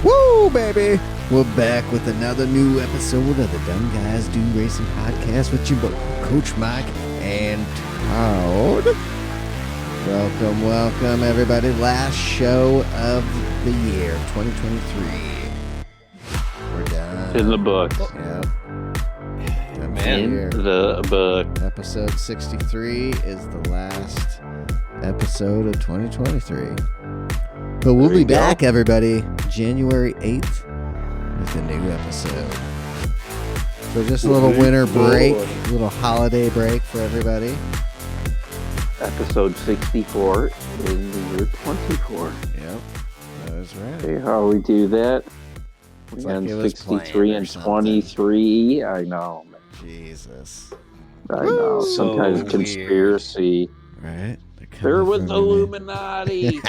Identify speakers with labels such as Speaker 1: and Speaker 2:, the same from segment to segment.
Speaker 1: Woo, baby! We're back with another new episode of the Dumb Guys Do Racing Podcast with your Coach Mike and Todd. Welcome, everybody. Last show of the year, 2023. We're done.
Speaker 2: In the books.
Speaker 1: Yep.
Speaker 2: In the book.
Speaker 1: Episode 63 is the last episode of 2023. But we'll be back, everybody. January 8th with a new episode. So just a little winter break, a little holiday break for everybody.
Speaker 2: Episode 64 in the year 24.
Speaker 1: Yep, that is right.
Speaker 2: See how we do that?
Speaker 1: It's
Speaker 2: And
Speaker 1: like it was
Speaker 2: 63 and 23. I know, man.
Speaker 1: Jesus.
Speaker 2: I know.
Speaker 1: So
Speaker 2: Some kind of
Speaker 1: weird.
Speaker 2: conspiracy.
Speaker 1: Right?
Speaker 2: There was the Illuminati.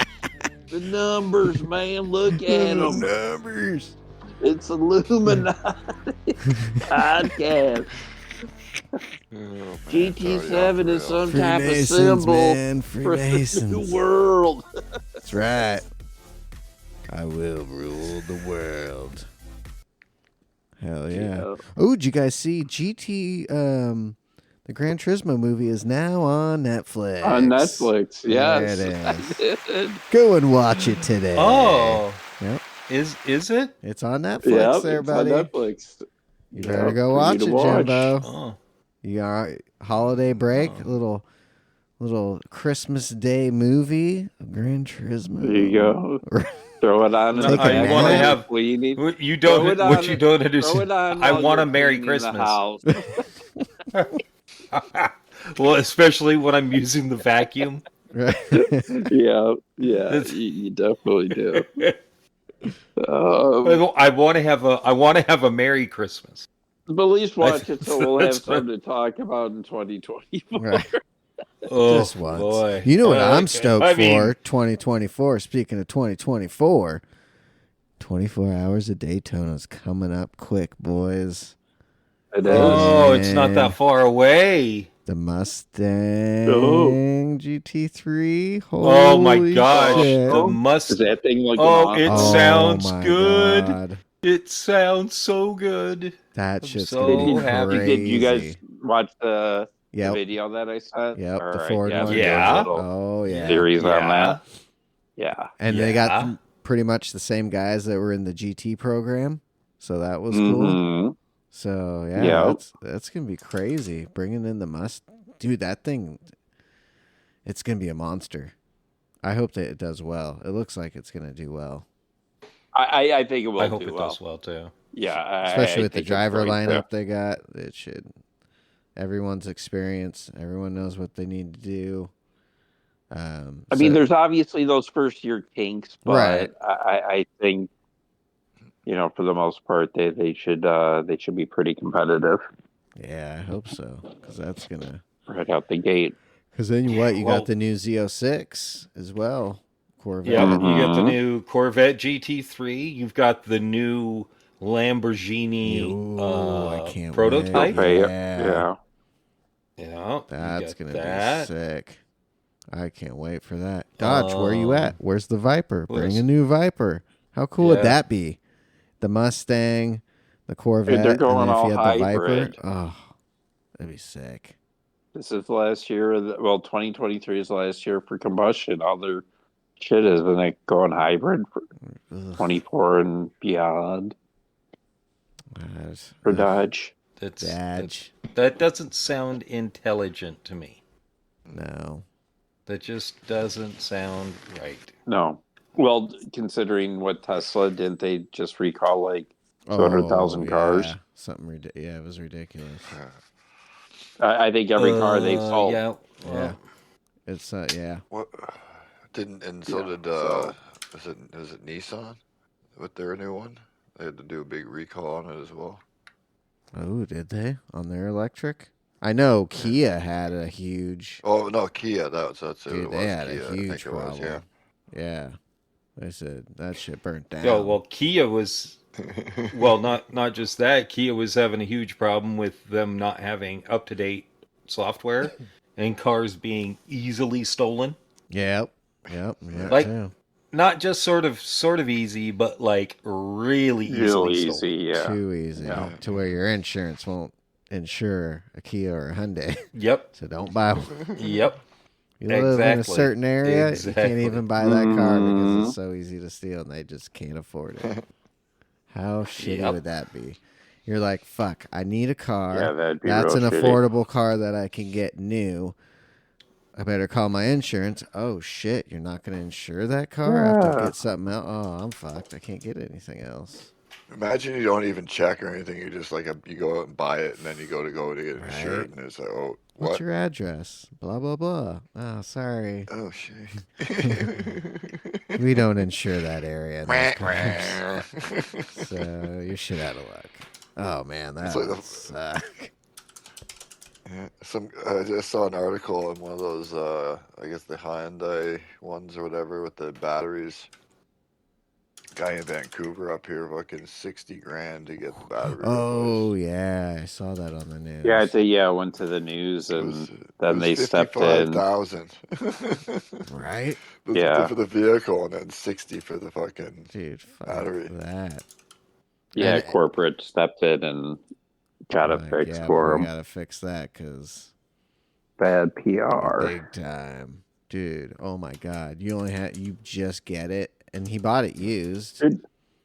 Speaker 2: The numbers, man. Look at them.
Speaker 1: Numbers.
Speaker 2: It's Illuminati podcast. GT7 is some type of symbol
Speaker 1: man.
Speaker 2: for the
Speaker 1: Freemasons.
Speaker 2: new world.
Speaker 1: That's right. I will rule the world. Hell yeah. Oh, did you guys see GT, the Gran Turismo movie is now on Netflix.
Speaker 2: On Netflix, yes.
Speaker 1: There it
Speaker 2: I did.
Speaker 1: Go and watch it today.
Speaker 3: Oh.
Speaker 1: Yep.
Speaker 3: Is it?
Speaker 1: It's on Netflix there,
Speaker 2: it's
Speaker 1: buddy.
Speaker 2: on Netflix.
Speaker 1: You better go watch it,
Speaker 2: watch.
Speaker 1: Jimbo.
Speaker 3: Oh.
Speaker 1: You got holiday break, little Christmas Day movie, Gran Turismo.
Speaker 2: There you go. Throw it on.
Speaker 1: Take
Speaker 3: I
Speaker 1: a
Speaker 3: want to
Speaker 1: nap.
Speaker 3: have.
Speaker 2: Well, you need.
Speaker 3: You don't.
Speaker 2: Throw it
Speaker 3: What
Speaker 2: on-
Speaker 3: you don't
Speaker 2: Throw
Speaker 3: understand.
Speaker 2: it on.
Speaker 3: I
Speaker 2: while
Speaker 3: want a
Speaker 2: you're
Speaker 3: Merry
Speaker 2: cleaning the
Speaker 3: Christmas.
Speaker 2: house.
Speaker 3: Well, especially when I'm using the vacuum.
Speaker 1: Right.
Speaker 2: Yeah, you definitely do.
Speaker 3: I want to have a Merry Christmas.
Speaker 2: But at least watch it so we'll have
Speaker 3: That's what-
Speaker 2: something to talk about in 2024.
Speaker 1: Right.
Speaker 3: Oh,
Speaker 1: Just once.
Speaker 3: boy.
Speaker 1: You know what I'm
Speaker 3: Okay.
Speaker 1: stoked
Speaker 3: I mean,
Speaker 1: for? 2024. Speaking of 2024, 24 hours of Daytona's coming up quick, boys.
Speaker 2: It is.
Speaker 3: Oh, it's not
Speaker 1: Man.
Speaker 3: that far away.
Speaker 1: The Mustang
Speaker 2: Oh.
Speaker 1: GT3.
Speaker 3: Oh my
Speaker 1: Holy
Speaker 3: gosh,
Speaker 1: shit.
Speaker 3: the
Speaker 2: Is
Speaker 3: must.
Speaker 2: that thing looking
Speaker 3: Oh,
Speaker 2: awesome?
Speaker 3: it
Speaker 1: Oh
Speaker 3: sounds
Speaker 1: my
Speaker 3: good.
Speaker 1: God.
Speaker 3: It sounds so good.
Speaker 1: That's
Speaker 3: I'm
Speaker 1: just
Speaker 3: so
Speaker 1: gonna be
Speaker 3: happy.
Speaker 1: crazy.
Speaker 2: Did you guys watch the
Speaker 1: Yep.
Speaker 2: video that I sent?
Speaker 1: Yep,
Speaker 2: All
Speaker 1: the
Speaker 2: right,
Speaker 1: Ford
Speaker 2: yeah,
Speaker 1: one.
Speaker 2: we did a
Speaker 3: Yeah.
Speaker 2: little
Speaker 1: Oh yeah.
Speaker 2: Series on
Speaker 3: Yeah.
Speaker 2: that. Yeah.
Speaker 1: And they got
Speaker 3: Yeah.
Speaker 1: pretty much the same guys that were in the GT program, so that was cool.
Speaker 2: Mhm.
Speaker 1: So yeah,
Speaker 2: Yep.
Speaker 1: that's gonna be crazy. Bringing in the dude, that thing, it's gonna be a monster. I hope that it does well. It looks like it's gonna do well,
Speaker 2: I think it will
Speaker 3: I hope
Speaker 2: do
Speaker 3: it
Speaker 2: well.
Speaker 3: does well too.
Speaker 2: Yeah.
Speaker 1: especially
Speaker 2: I
Speaker 1: with the
Speaker 2: think it's
Speaker 1: driver
Speaker 2: great,
Speaker 1: lineup they got. It should. Everyone's experienced. Everyone knows what they need to do.
Speaker 2: I mean, there's obviously those first year kinks, but
Speaker 1: Right.
Speaker 2: I think, for the most part, they should be pretty competitive
Speaker 1: yeah, I hope so, because that's gonna.
Speaker 2: right out the gate.
Speaker 1: Because then you got
Speaker 3: Well-
Speaker 1: the new Z06 as well, Corvette.
Speaker 3: Yeah, you got the
Speaker 2: Mhm.
Speaker 3: new Corvette GT3. You've got the new Lamborghini
Speaker 1: Ooh, I can't
Speaker 3: prototype.
Speaker 1: wait.
Speaker 2: Yeah.
Speaker 3: Yeah,
Speaker 1: That's
Speaker 3: you got
Speaker 1: gonna
Speaker 3: that.
Speaker 1: be sick. I can't wait for that. Dodge, where you at? Where's the Viper? Bring
Speaker 3: where's-
Speaker 1: a new Viper. How cool would
Speaker 3: Yeah.
Speaker 1: that be? The Mustang, the Corvette,
Speaker 2: they're going
Speaker 1: and then if
Speaker 2: all
Speaker 1: you had the
Speaker 2: hybrid.
Speaker 1: Viper. Oh, that'd be sick.
Speaker 2: This is last year. 2023 is last year for combustion. All their shit is going hybrid for
Speaker 1: Ugh,
Speaker 2: 24 and beyond
Speaker 1: that's-
Speaker 2: for
Speaker 1: ugh,
Speaker 2: Dodge.
Speaker 1: Dodge.
Speaker 3: That doesn't sound intelligent to me.
Speaker 1: No.
Speaker 3: That just doesn't sound right.
Speaker 2: No. Well, considering what Tesla didn't they just recall like 200,000 cars?
Speaker 1: Yeah. Something ridiculous. Yeah, it was ridiculous.
Speaker 2: I think every car they've sold.
Speaker 3: Yeah.
Speaker 1: Yeah. It's yeah.
Speaker 4: What didn't and so
Speaker 2: Yeah,
Speaker 4: did
Speaker 2: so-
Speaker 4: is it Nissan with their new one? They had to do a big recall on it as well.
Speaker 1: Oh, did they on their electric? I know Kia had a huge.
Speaker 4: Oh no, Kia. That's who
Speaker 1: Dude,
Speaker 4: it
Speaker 1: they
Speaker 4: was.
Speaker 1: had
Speaker 4: Kia,
Speaker 1: a
Speaker 4: I think
Speaker 1: huge
Speaker 4: it was,
Speaker 1: problem. Yeah, they said that shit burnt down.
Speaker 3: Yeah, well, Kia was well, not just that. Kia was having a huge problem with them not having up to date software, and cars being easily stolen.
Speaker 1: Yep.
Speaker 3: Like,
Speaker 1: Too.
Speaker 3: not just sort of easy, but like really
Speaker 2: Real
Speaker 3: easily
Speaker 2: easy,
Speaker 3: stolen.
Speaker 2: yeah.
Speaker 1: Too easy
Speaker 2: Yeah.
Speaker 1: to where your insurance won't insure a Kia or a Hyundai.
Speaker 3: Yep.
Speaker 1: So don't buy one.
Speaker 3: Yep.
Speaker 1: You live in a certain area, you can't
Speaker 3: Exactly.
Speaker 1: even buy that car because
Speaker 2: Mhm.
Speaker 1: it's so easy to steal and they just can't afford it. How shitty
Speaker 3: Yep.
Speaker 1: would that be? You're like, fuck, I need a car.
Speaker 2: Yeah, that'd be
Speaker 1: That's an
Speaker 2: real shitty.
Speaker 1: affordable car that I can get new. I better call my insurance. Oh shit, you're not going to insure that car? I have to
Speaker 2: Yeah.
Speaker 1: get something else. Oh, I'm fucked. I can't get anything else.
Speaker 4: Imagine you don't even check or anything. You just like you go out and buy it, and then you go to get it
Speaker 1: Right.
Speaker 4: insured, and it's like, oh,
Speaker 1: What's
Speaker 4: what?
Speaker 1: your address? Blah, blah, blah. Oh, sorry.
Speaker 4: Oh shit.
Speaker 1: We don't insure that area in those cars.
Speaker 4: It's
Speaker 1: So you're shit out of luck. Oh, man, that
Speaker 4: It's like
Speaker 1: would
Speaker 4: the-
Speaker 1: suck.
Speaker 4: Yeah, I just saw an article in one of those, I guess the Hyundai ones or whatever with the batteries. Guy in Vancouver up here, fucking 60 grand to get the battery.
Speaker 1: Oh,
Speaker 4: replaced.
Speaker 1: yeah, I saw that on the news.
Speaker 2: Yeah, I went to the news and
Speaker 4: It
Speaker 2: then
Speaker 4: was
Speaker 2: they stepped in.
Speaker 4: 55,000.
Speaker 1: Right?
Speaker 2: Yeah.
Speaker 4: For the vehicle, and then 60 for the fucking
Speaker 1: Dude, fuck
Speaker 4: battery.
Speaker 1: that.
Speaker 2: Yeah,
Speaker 1: And-
Speaker 2: corporate stepped in and got it
Speaker 1: Like,
Speaker 2: fixed
Speaker 1: yeah,
Speaker 2: for
Speaker 1: we
Speaker 2: them.
Speaker 1: gotta fix that because
Speaker 2: Bad PR.
Speaker 1: big time, dude. Oh my god, you just get it, and he bought it used,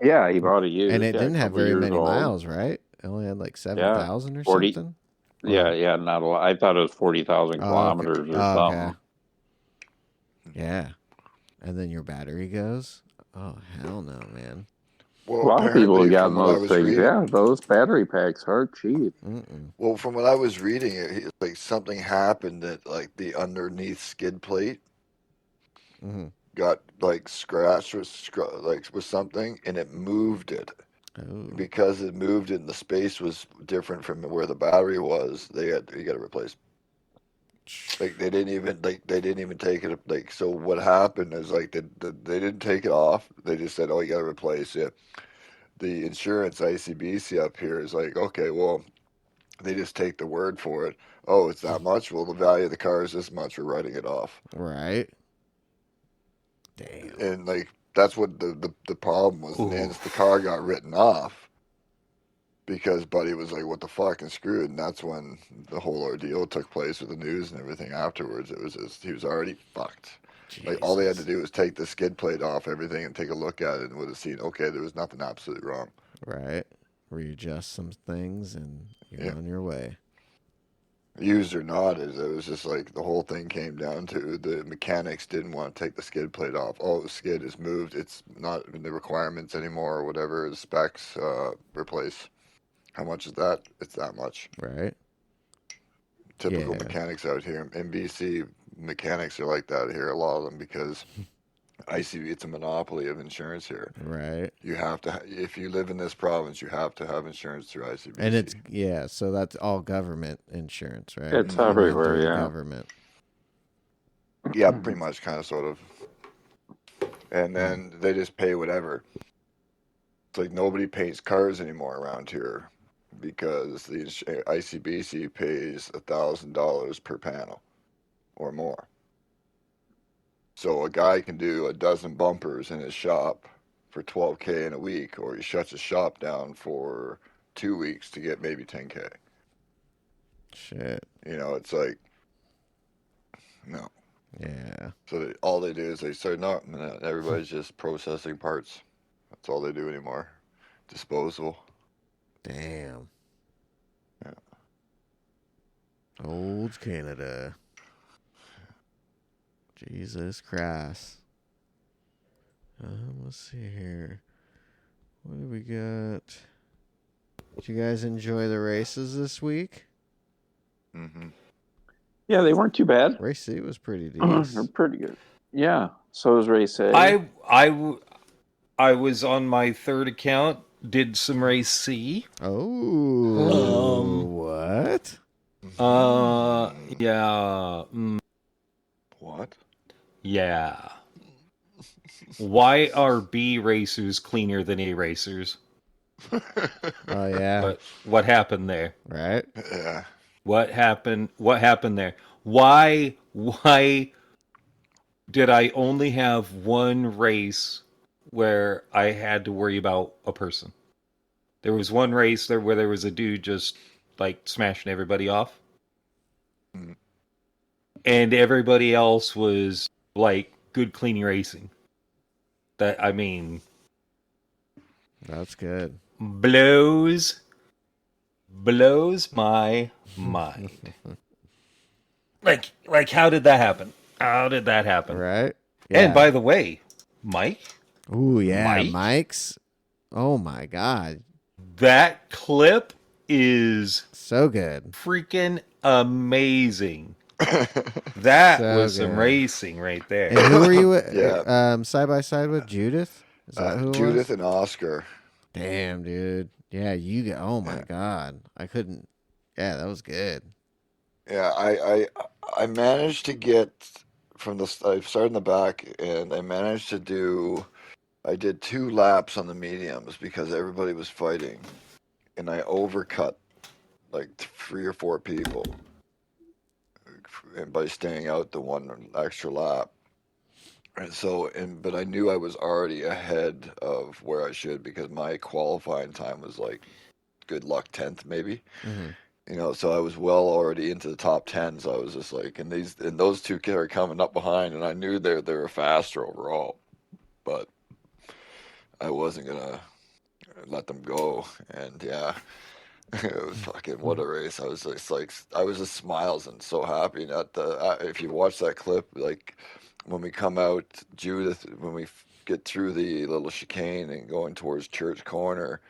Speaker 2: Yeah, he bought a used.
Speaker 1: and it
Speaker 2: yeah,
Speaker 1: didn't
Speaker 2: a
Speaker 1: have
Speaker 2: couple
Speaker 1: very
Speaker 2: years
Speaker 1: many
Speaker 2: old.
Speaker 1: miles, right? It only had like 7,000 or
Speaker 2: 40.
Speaker 1: something.
Speaker 2: Yeah, not a lot. I thought it was 40,000
Speaker 1: Oh,
Speaker 2: kilometers or something.
Speaker 1: Yeah, and then your battery goes. Oh hell no, man.
Speaker 4: Well,
Speaker 2: A lot of people have
Speaker 4: apparently,
Speaker 2: gotten
Speaker 4: from what I
Speaker 2: those
Speaker 4: was
Speaker 2: things.
Speaker 4: reading,
Speaker 2: Yeah, those battery packs are cheap.
Speaker 1: Mm-mm.
Speaker 4: well, from what I was reading, it's like something happened that like the underneath skid plate
Speaker 1: Mm-hmm.
Speaker 4: got like scratched with something, and it moved it.
Speaker 1: Oh,
Speaker 4: Because it moved it and the space was different from where the battery was, you got to replace. Like they didn't even take it. Like, so what happened is like they didn't take it off. They just said, oh, you got to replace it. The insurance ICBC up here is like, okay, well, they just take the word for it. Oh, it's that much. Well, the value of the car is this much. We're writing it off.
Speaker 1: right. Damn.
Speaker 4: And like that's what the problem was.
Speaker 3: Ooh.
Speaker 4: And the car got written off because Buddy was like, "What the fuck?" and screwed. And that's when the whole ordeal took place with the news and everything afterwards. It was just he was already fucked. Like all they had to
Speaker 1: Jesus.
Speaker 4: do was take the skid plate off everything and take a look at it and would have seen, okay, there was nothing absolutely wrong.
Speaker 1: Right. Readjust some things, and you're
Speaker 4: Yeah.
Speaker 1: on your way.
Speaker 4: Used or not, it was just like the whole thing came down to the mechanics didn't want to take the skid plate off. Oh, the skid is moved. It's not in the requirements anymore or whatever. The specs replace. How much is that? It's that much.
Speaker 1: Right.
Speaker 4: Typical
Speaker 1: Yeah.
Speaker 4: mechanics out here. NBC mechanics are like that here, a lot of them, because ICB, it's a monopoly of insurance here.
Speaker 1: Right.
Speaker 4: You have to, if you live in this province, you have to have insurance through ICBC.
Speaker 1: And it's so that's all government insurance, right?
Speaker 2: It's
Speaker 1: You run
Speaker 2: everywhere,
Speaker 1: through the
Speaker 2: yeah.
Speaker 1: Government.
Speaker 4: Yeah, pretty much, kind of, sort of. And then they just pay whatever. It's like nobody paints cars anymore around here because the ICBC pays $1,000 per panel or more. So a guy can do a dozen bumpers in his shop for $12K in a week, or he shuts his shop down for 2 weeks to get maybe $10K.
Speaker 1: Shit.
Speaker 4: You know, it's like, no.
Speaker 1: Yeah.
Speaker 4: So all they do is they say, no, everybody's just processing parts. That's all they do anymore. Disposable.
Speaker 1: Damn.
Speaker 4: Yeah.
Speaker 1: Old Canada. Jesus Christ. Let's see here. What do we got? Did you guys enjoy the races this week?
Speaker 4: Mm-hmm.
Speaker 2: Yeah, they weren't too bad.
Speaker 1: Race C was pretty
Speaker 2: They're
Speaker 1: decent.
Speaker 2: pretty good. Yeah, so was race A.
Speaker 3: I was on my third account, did some race C.
Speaker 1: Oh, what?
Speaker 3: Yeah.
Speaker 4: What?
Speaker 3: Yeah. Why are B racers cleaner than A racers?
Speaker 1: Oh, yeah.
Speaker 3: What happened there?
Speaker 1: Right?
Speaker 4: Yeah.
Speaker 3: What happened? What happened there? Why did I only have one race where I had to worry about a person? There was one race there where there was a dude just like smashing everybody off,
Speaker 4: Mm.
Speaker 3: and everybody else was like good, clean racing. That I mean,
Speaker 1: That's good.
Speaker 3: blows my mind. Like how did that happen? How did that happen?
Speaker 1: Right?
Speaker 3: And
Speaker 1: Yeah.
Speaker 3: by the way, Mike,
Speaker 1: Ooh, yeah.
Speaker 3: Mike,
Speaker 1: Mike's. Oh my God.
Speaker 3: that clip is
Speaker 1: So good.
Speaker 3: freaking amazing. That
Speaker 1: So
Speaker 3: was some
Speaker 1: good.
Speaker 3: racing right there.
Speaker 1: And who were you
Speaker 4: Yeah.
Speaker 1: side by side with? Judith? Is that who it
Speaker 4: Judith
Speaker 1: was?
Speaker 4: and Oscar.
Speaker 1: Damn, dude. Yeah, you get. Oh my
Speaker 4: Yeah,
Speaker 1: God. I couldn't. Yeah, that was good.
Speaker 4: yeah. I managed to get from the. I started in the back, and I managed to do. I did 2 laps on the mediums because everybody was fighting, and I overcut like 3 or 4 people, and by staying out the one extra lap. And so, but I knew I was already ahead of where I should because my qualifying time was like good luck 10th maybe.
Speaker 1: Hmm.
Speaker 4: So I was well already into the top 10. So I was just like, and those two kids are coming up behind, and I knew they were faster overall, but I wasn't gonna let them go. And yeah, it was fucking what a race. I was just like, I was just smiles and so happy. And if you watch that clip, like when we come out, Judith, when we get through the little chicane and going towards Church Corner,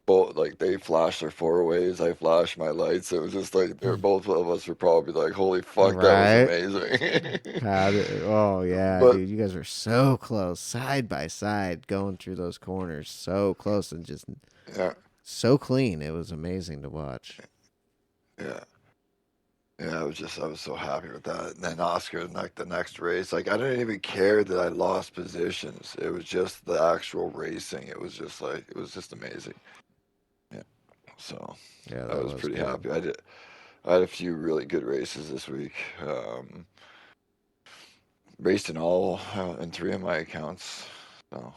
Speaker 4: both like they flashed their four ways, I flashed my lights. It was just like they're both of us were probably like, "Holy fuck, that was
Speaker 1: Right?
Speaker 4: amazing!"
Speaker 1: Oh yeah,
Speaker 4: But
Speaker 1: dude. You guys were so close, side by side, going through those corners, so close and just
Speaker 4: yeah,
Speaker 1: so clean. It was amazing to watch.
Speaker 4: yeah, yeah. I was so happy with that. And then Oscar, like the next race, like I didn't even care that I lost positions. It was just the actual racing. It was just like it was just amazing. Yeah. So
Speaker 1: Yeah,
Speaker 4: I
Speaker 1: that
Speaker 4: was
Speaker 1: was
Speaker 4: pretty
Speaker 1: good.
Speaker 4: happy. I had a few really good races this week. Raced in all in 3 of my accounts. So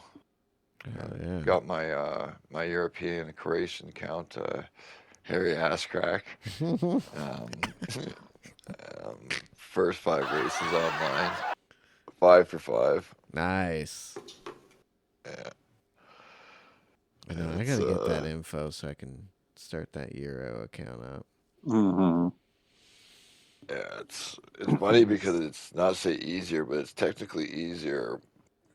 Speaker 1: Hell yeah.
Speaker 4: got my European and Croatian account, Harry Asscrack. Um, first 5 races online, 5 for 5.
Speaker 1: Nice.
Speaker 4: Yeah,
Speaker 1: I know.
Speaker 4: and
Speaker 1: I
Speaker 4: it's
Speaker 1: gotta get that info so I can start that Euro account up.
Speaker 2: Mm-hmm.
Speaker 4: yeah, it's funny because it's not to say easier, but it's technically easier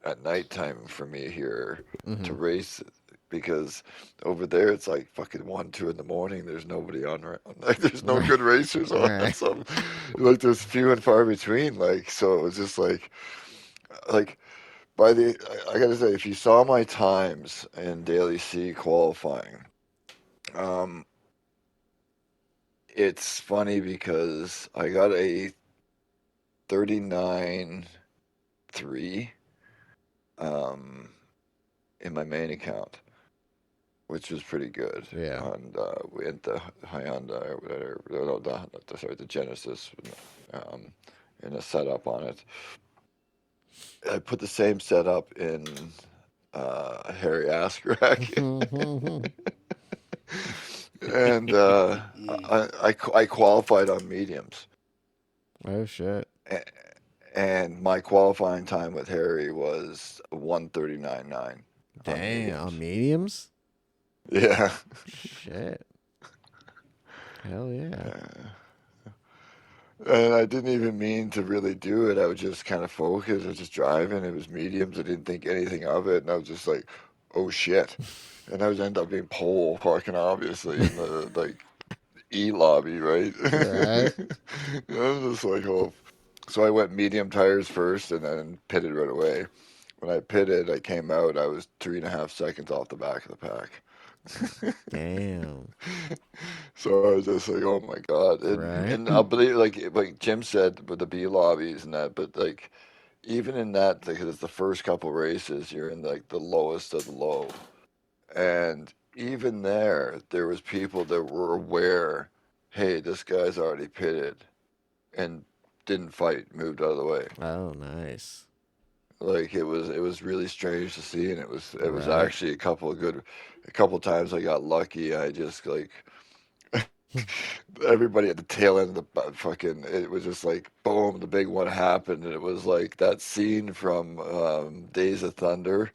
Speaker 4: at nighttime for me here to
Speaker 1: Hmm.
Speaker 4: race because over there it's like fucking 1, 2 in the morning. There's nobody on, like there's no
Speaker 1: Right.
Speaker 4: good racers on.
Speaker 1: Right.
Speaker 4: So like there's few and far between. Like so it was just like by the I gotta say if you saw my times in Daily C qualifying, um, it's funny because I got a 39.3 um in my main account, which was pretty good.
Speaker 1: Yeah.
Speaker 4: And we had the Hyundai or whatever, no, sorry, the Genesis, um, in a setup on it. I put the same setup in Harry Ascrack, and I qualified on mediums,
Speaker 1: Oh shit.
Speaker 4: and my qualifying time with Harry was 1:39.9 on the
Speaker 1: Damn.
Speaker 4: mediums.
Speaker 1: On mediums?
Speaker 4: Yeah.
Speaker 1: Shit. Hell yeah.
Speaker 4: And I didn't even mean to really do it. I was just kind of focused. I was just driving. It was mediums. I didn't think anything of it. And I was just like, oh shit. And I was end up being pole fucking obviously in the like E lobby, right?
Speaker 1: Right.
Speaker 4: I was just like, oh. So I went medium tires first and then pitted right away. When I pitted, I came out. I was 3.5 seconds off the back of the pack.
Speaker 1: Damn.
Speaker 4: So I was just like, oh my God.
Speaker 1: Right.
Speaker 4: And I'll believe, like Jim said with the B lobbies and that, but like, even in that, because it's the first couple races, you're in like the lowest of the low. And even there was people that were aware hey, this guy's already pitted, and didn't fight, moved out of the way.
Speaker 1: Oh, nice.
Speaker 4: Like it was really strange to see, and it was
Speaker 1: Right.
Speaker 4: actually a couple times I got lucky. I just like everybody at the tail end of the fucking. It was just like boom, the big one happened, and it was like that scene from Days of Thunder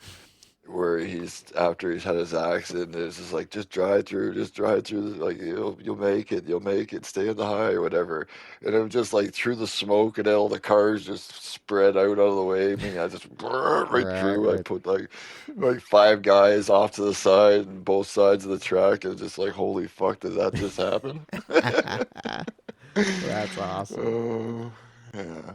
Speaker 4: where he's after he's had his accident. It's just like just drive through, like you'll make it, stay in the high or whatever. And it was just like through the smoke and all the cars just spread out of the way. I mean, I just right through. I
Speaker 1: Right.
Speaker 4: put like five guys off to the side and both sides of the track, and just like holy fuck, did that just happen?
Speaker 1: That's awesome.
Speaker 4: Oh yeah,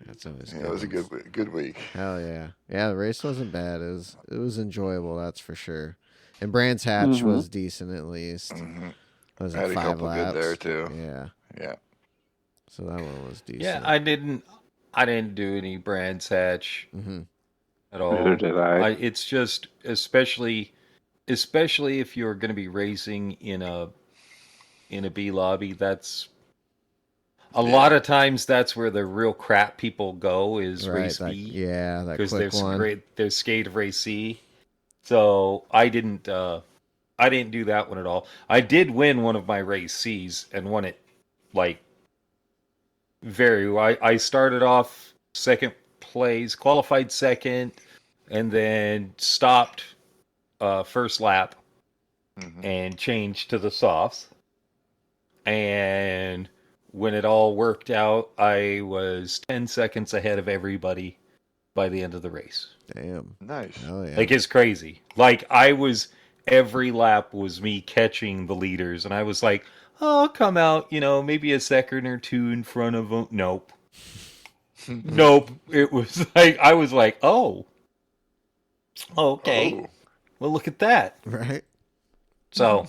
Speaker 1: That's always
Speaker 4: yeah,
Speaker 1: good.
Speaker 4: it was a
Speaker 1: ones.
Speaker 4: good week.
Speaker 1: Hell yeah. Yeah, the race wasn't bad. It was enjoyable, that's for sure. And Brands Hatch was decent at least.
Speaker 4: Hmm.
Speaker 1: Was
Speaker 4: I
Speaker 1: it
Speaker 4: had a
Speaker 1: 5
Speaker 4: couple
Speaker 1: laps?
Speaker 4: good there too.
Speaker 1: Yeah.
Speaker 4: Yeah.
Speaker 1: So that one was decent.
Speaker 3: Yeah, I didn't do any Brands Hatch
Speaker 1: Mm-hmm.
Speaker 3: at all.
Speaker 2: Neither did I.
Speaker 3: It's just especially if you're going to be racing in a B lobby, that's a lot of times that's where the real crap people go is
Speaker 1: Right.
Speaker 3: race
Speaker 1: That,
Speaker 3: B
Speaker 1: yeah, that
Speaker 3: because
Speaker 1: quick one.
Speaker 3: there's skate of race C. So I didn't do that one at all. I did win one of my race C's and won it like very well. I started off second place, qualified second, and then stopped first lap
Speaker 4: Hmm.
Speaker 3: and changed to the softs. And when it all worked out, I was 10 seconds ahead of everybody by the end of the race.
Speaker 1: Damn.
Speaker 4: Nice.
Speaker 1: Oh yeah.
Speaker 3: Like, it's crazy. Like, every lap was me catching the leaders, and I was like, oh, I'll come out, maybe a second or two in front of them. Nope. Nope. It was like, I was like, oh, okay.
Speaker 4: Oh.
Speaker 3: Well, look at that.
Speaker 1: Right.
Speaker 3: So,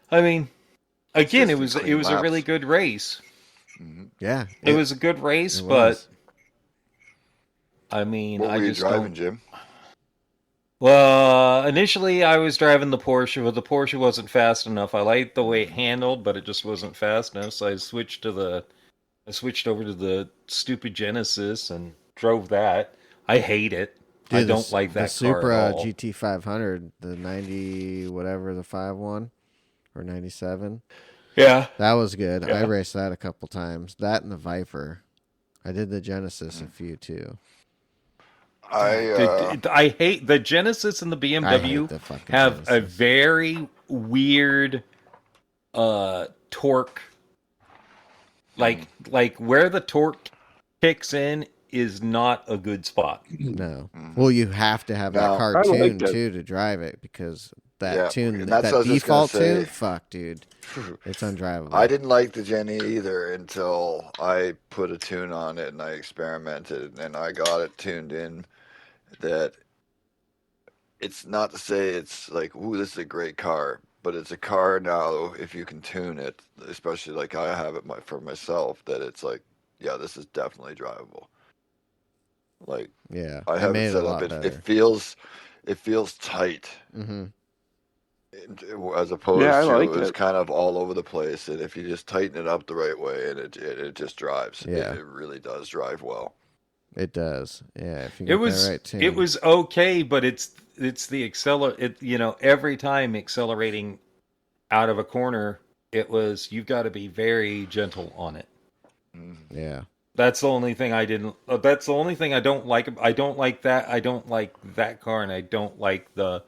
Speaker 3: I mean, again, it
Speaker 4: Consistent,
Speaker 3: was
Speaker 4: clean
Speaker 3: a really
Speaker 4: laps.
Speaker 3: good race.
Speaker 4: Mhm.
Speaker 1: Yeah.
Speaker 3: It was a good race,
Speaker 1: it
Speaker 3: but
Speaker 1: was.
Speaker 3: I mean,
Speaker 4: What
Speaker 3: I
Speaker 4: were you
Speaker 3: just
Speaker 4: driving,
Speaker 3: don't.
Speaker 4: Jim?
Speaker 3: Well, initially I was driving the Porsche, but the Porsche wasn't fast enough. I liked the way it handled, but it just wasn't fast enough. So I switched over to the stupid Genesis and drove that. I hate it.
Speaker 1: Dude,
Speaker 3: I don't like
Speaker 1: the
Speaker 3: that car
Speaker 1: Supra
Speaker 3: at all.
Speaker 1: GT 500, the 90 whatever the 5.1 or 97.
Speaker 3: Yeah.
Speaker 1: That was good. I
Speaker 3: Yeah.
Speaker 1: raced that a couple times. That and the Viper. I did the Genesis a few too.
Speaker 3: I hate the Genesis and the
Speaker 1: I hate
Speaker 3: BMW
Speaker 1: the fucking
Speaker 3: have a
Speaker 1: Genesis.
Speaker 3: very weird torque. Like where the torque kicks in is not a good spot.
Speaker 1: No.
Speaker 4: Mhm.
Speaker 1: Well, you have to have that
Speaker 4: No,
Speaker 1: car
Speaker 2: I like
Speaker 1: tuned
Speaker 2: it.
Speaker 1: too to drive it because that
Speaker 4: Yeah,
Speaker 1: tune,
Speaker 4: and that's what I
Speaker 1: that
Speaker 4: was just gonna
Speaker 1: default tune,
Speaker 4: say.
Speaker 1: fuck, dude, it's undrivable.
Speaker 4: I didn't like the Jenny either until I put a tune on it and I experimented and I got it tuned in that it's not to say it's like, ooh, this is a great car, but it's a car now if you can tune it, especially like I have it for myself, that it's like, yeah, this is definitely drivable. Like
Speaker 1: Yeah,
Speaker 4: I
Speaker 1: it
Speaker 4: have
Speaker 1: made
Speaker 4: it
Speaker 1: it a
Speaker 4: set up,
Speaker 1: lot
Speaker 4: it
Speaker 1: better.
Speaker 4: feels tight.
Speaker 1: Mm-hmm.
Speaker 4: As opposed
Speaker 2: Yeah, I
Speaker 4: to
Speaker 2: like
Speaker 4: it was
Speaker 2: it.
Speaker 4: kind of all over the place, and if you just tighten it up the right way, and it just drives.
Speaker 1: Yeah.
Speaker 4: It really does drive well.
Speaker 1: It does. Yeah, if you
Speaker 3: It
Speaker 1: get
Speaker 3: was
Speaker 1: that right tune.
Speaker 3: it was okay, but it's the every time accelerating out of a corner, you've got to be very gentle on it.
Speaker 4: Mhm.
Speaker 1: Yeah.
Speaker 3: That's the only thing I didn't. That's the only thing I don't like. I don't like that. I don't like that car, and I don't like the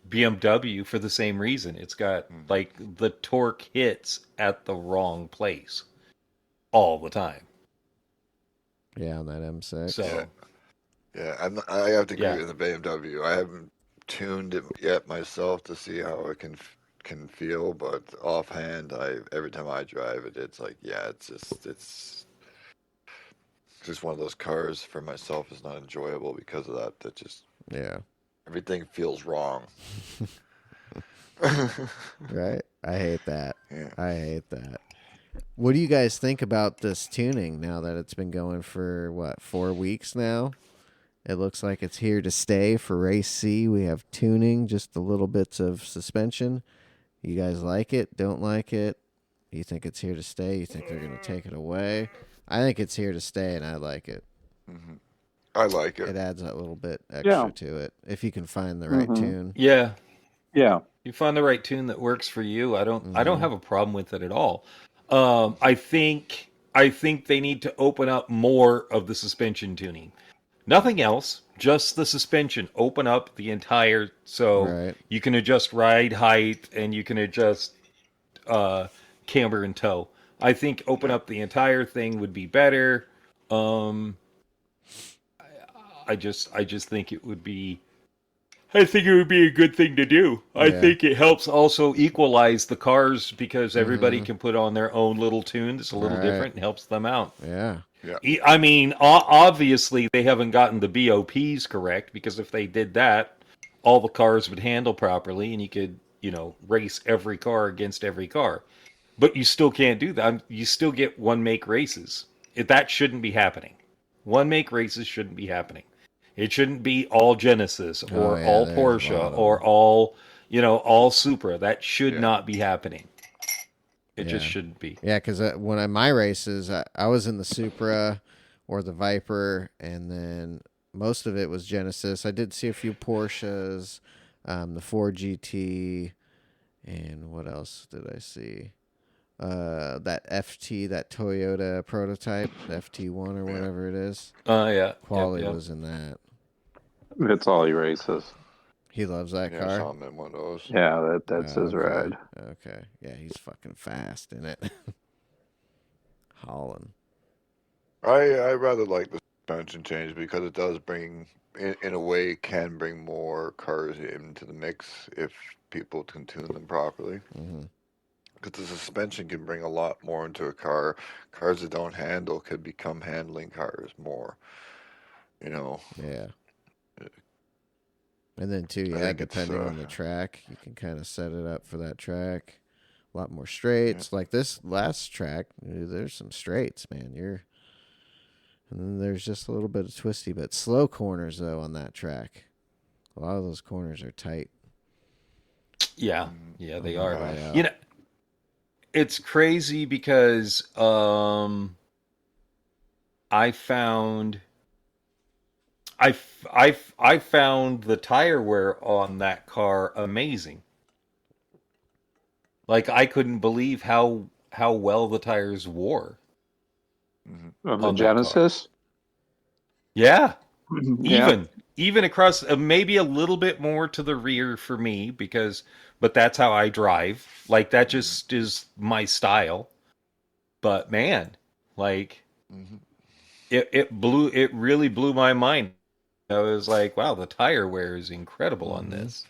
Speaker 3: BMW for the same reason. It's got like the torque hits at the wrong place all the time.
Speaker 1: Yeah, on that M6.
Speaker 3: So
Speaker 4: Yeah, I have to agree
Speaker 3: Yeah.
Speaker 4: with the BMW. I haven't tuned it yet myself to see how it can feel, but offhand, every time I drive it, it's like, yeah, it's just one of those cars for myself is not enjoyable because of that. That just
Speaker 1: Yeah.
Speaker 4: everything feels wrong.
Speaker 1: Right? I hate that.
Speaker 4: Yeah.
Speaker 1: I hate that. What do you guys think about this tuning now that it's been going for, 4 weeks now? It looks like it's here to stay for race C. We have tuning, just the little bits of suspension. You guys like it? Don't like it? You think it's here to stay? You think they're going to take it away? I think it's here to stay, and I like it.
Speaker 4: Mm-hmm. I like it.
Speaker 1: It adds a little bit
Speaker 2: Yeah.
Speaker 1: extra to it if you can find the right tune.
Speaker 3: Yeah.
Speaker 2: Yeah.
Speaker 3: You find the right tune that works for you. I don't
Speaker 1: Mhm.
Speaker 3: have a problem with it at all. I think they need to open up more of the suspension tuning. Nothing else, just the suspension. Open up the entire so
Speaker 1: Right.
Speaker 3: you can adjust ride height and you can adjust uh, camber and tow. I think open
Speaker 4: Yeah.
Speaker 3: up the entire thing would be better. Um, I just think it would be. I think it would be a good thing to do. I
Speaker 1: Yeah.
Speaker 3: think it helps also equalize the cars because everybody
Speaker 1: Mhm.
Speaker 3: can put on their own little tune that's a little
Speaker 1: Right.
Speaker 3: different and helps them out.
Speaker 1: Yeah.
Speaker 4: Yeah.
Speaker 3: I mean, obviously they haven't gotten the BOPs correct because if they did that, all the cars would handle properly and you could, race every car against every car. But you still can't do that. You still get one make races. That shouldn't be happening. One make races shouldn't be happening. It shouldn't be all Genesis
Speaker 1: Oh,
Speaker 3: or
Speaker 1: yeah,
Speaker 3: all
Speaker 1: there's a
Speaker 3: Porsche
Speaker 1: lot of
Speaker 3: or
Speaker 1: them.
Speaker 3: all Supra. That should
Speaker 4: Yeah.
Speaker 3: not be happening. It just
Speaker 1: Yeah.
Speaker 3: shouldn't be.
Speaker 1: Yeah, because my races, I was in the Supra or the Viper, and then most of it was Genesis. I did see a few Porsches, the 4GT, and what else did I see? That FT, that Toyota prototype, the FT1 or
Speaker 4: Yeah.
Speaker 1: whatever it is.
Speaker 3: Yeah.
Speaker 1: Quali
Speaker 3: Yep.
Speaker 1: was in that.
Speaker 2: It's all he races.
Speaker 1: He loves that
Speaker 4: Yeah, I
Speaker 1: car.
Speaker 4: saw him in one of those.
Speaker 2: Yeah, that's his
Speaker 1: Okay.
Speaker 2: ride.
Speaker 1: Okay. Yeah, he's fucking fast in it. Hauling.
Speaker 4: I rather like the suspension change because it does bring, in a way, can bring more cars into the mix if people can tune them properly.
Speaker 1: Hmm.
Speaker 4: Because the suspension can bring a lot more into a car. Cars that don't handle could become handling cars more. You know,
Speaker 1: Yeah. And then too,
Speaker 4: I
Speaker 1: yeah,
Speaker 4: think it's
Speaker 1: depending on the track, you can kind of set it up for that track. A lot more straights. Like this last track, there's some straights, man. And then there's just a little bit of twisty, but slow corners though on that track. A lot of those corners are tight.
Speaker 3: Yeah. Yeah, they
Speaker 1: On the
Speaker 3: are.
Speaker 1: way out.
Speaker 3: It's crazy because I found I found the tire wear on that car amazing. Like I couldn't believe how well the tires wore
Speaker 2: Of the
Speaker 3: on that car.
Speaker 2: Genesis?
Speaker 3: Yeah,
Speaker 2: Yeah.
Speaker 3: even across maybe a little bit more to the rear for me but that's how I drive. Like that just is my style. But man, like
Speaker 4: hmm
Speaker 3: it really blew my mind. I was like, wow, the tire wear is incredible on this.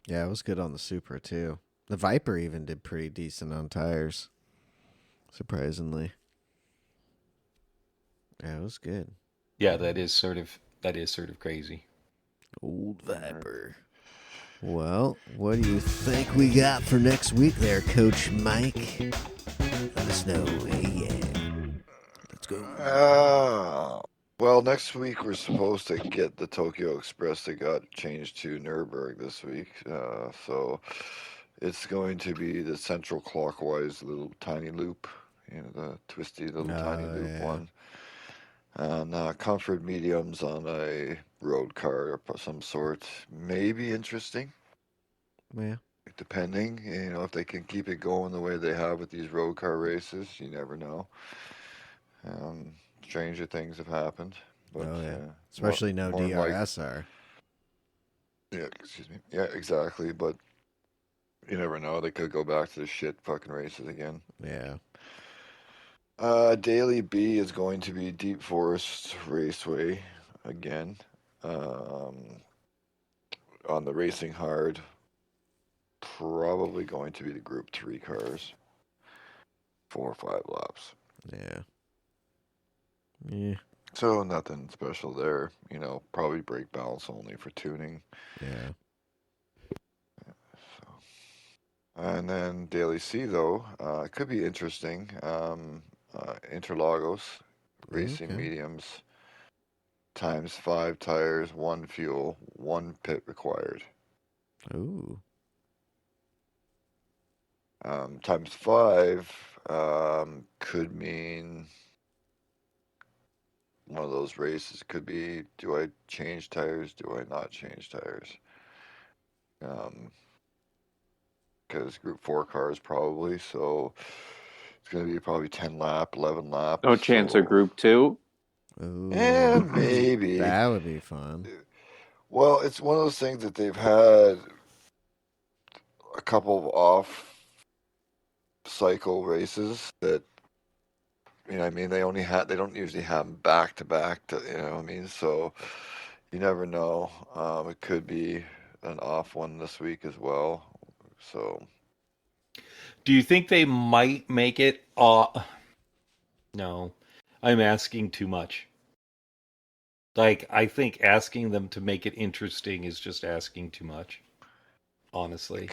Speaker 1: Yeah, it was good on the Supra too. The Viper even did pretty decent on tires. Surprisingly. Yeah, it was good.
Speaker 3: Yeah, that is sort of crazy.
Speaker 1: Old Viper. Well, what do you think we got for next week there, Coach Mike? Let us know. Hey, yeah. Let's go.
Speaker 4: Well, next week we're supposed to get the Tokyo Express that got changed to Nuremberg this week. So it's going to be the central clockwise little tiny loop, the twisty little tiny loop
Speaker 1: Yeah.
Speaker 4: one. And comfort mediums on a road car of some sort may be interesting,
Speaker 1: Yeah.
Speaker 4: depending. If they can keep it going the way they have with these road car races, you never know. Stranger things have happened. But,
Speaker 1: Oh, yeah. Especially no
Speaker 4: more than like-
Speaker 1: DRSR.
Speaker 4: Yeah, excuse me. Yeah, exactly. But you never know. They could go back to the shit fucking races again.
Speaker 1: Yeah.
Speaker 4: Daily B is going to be Deep Forest Raceway again. On the Racing Hard, probably going to be the Group 3 cars. 4 or 5 laps.
Speaker 1: Yeah. Yeah.
Speaker 4: So nothing special there. Probably brake balance only for tuning.
Speaker 1: Yeah.
Speaker 4: So. And then Daily C, though, could be interesting. Interlagos, racing
Speaker 1: Okay.
Speaker 4: mediums, times 5 tires, 1 fuel, 1 pit required.
Speaker 1: Ooh.
Speaker 4: Times 5 could mean one of those races. Could be, do I change tires? Do I not change tires? Because Group 4 cars probably, so it's going to be probably 10 lap, 11 lap.
Speaker 2: No chance of
Speaker 4: so-
Speaker 2: Group 2.
Speaker 1: Ooh,
Speaker 4: maybe.
Speaker 1: that would be fun.
Speaker 4: Well, it's one of those things that they've had a couple of off cycle races that, you know what I mean, they don't usually have them back to back, you know what I mean, so you never know. It could be an off one this week as well, so
Speaker 3: Do you think they might make it? No, I'm asking too much. Like, I think asking them to make it interesting is just asking too much. Honestly,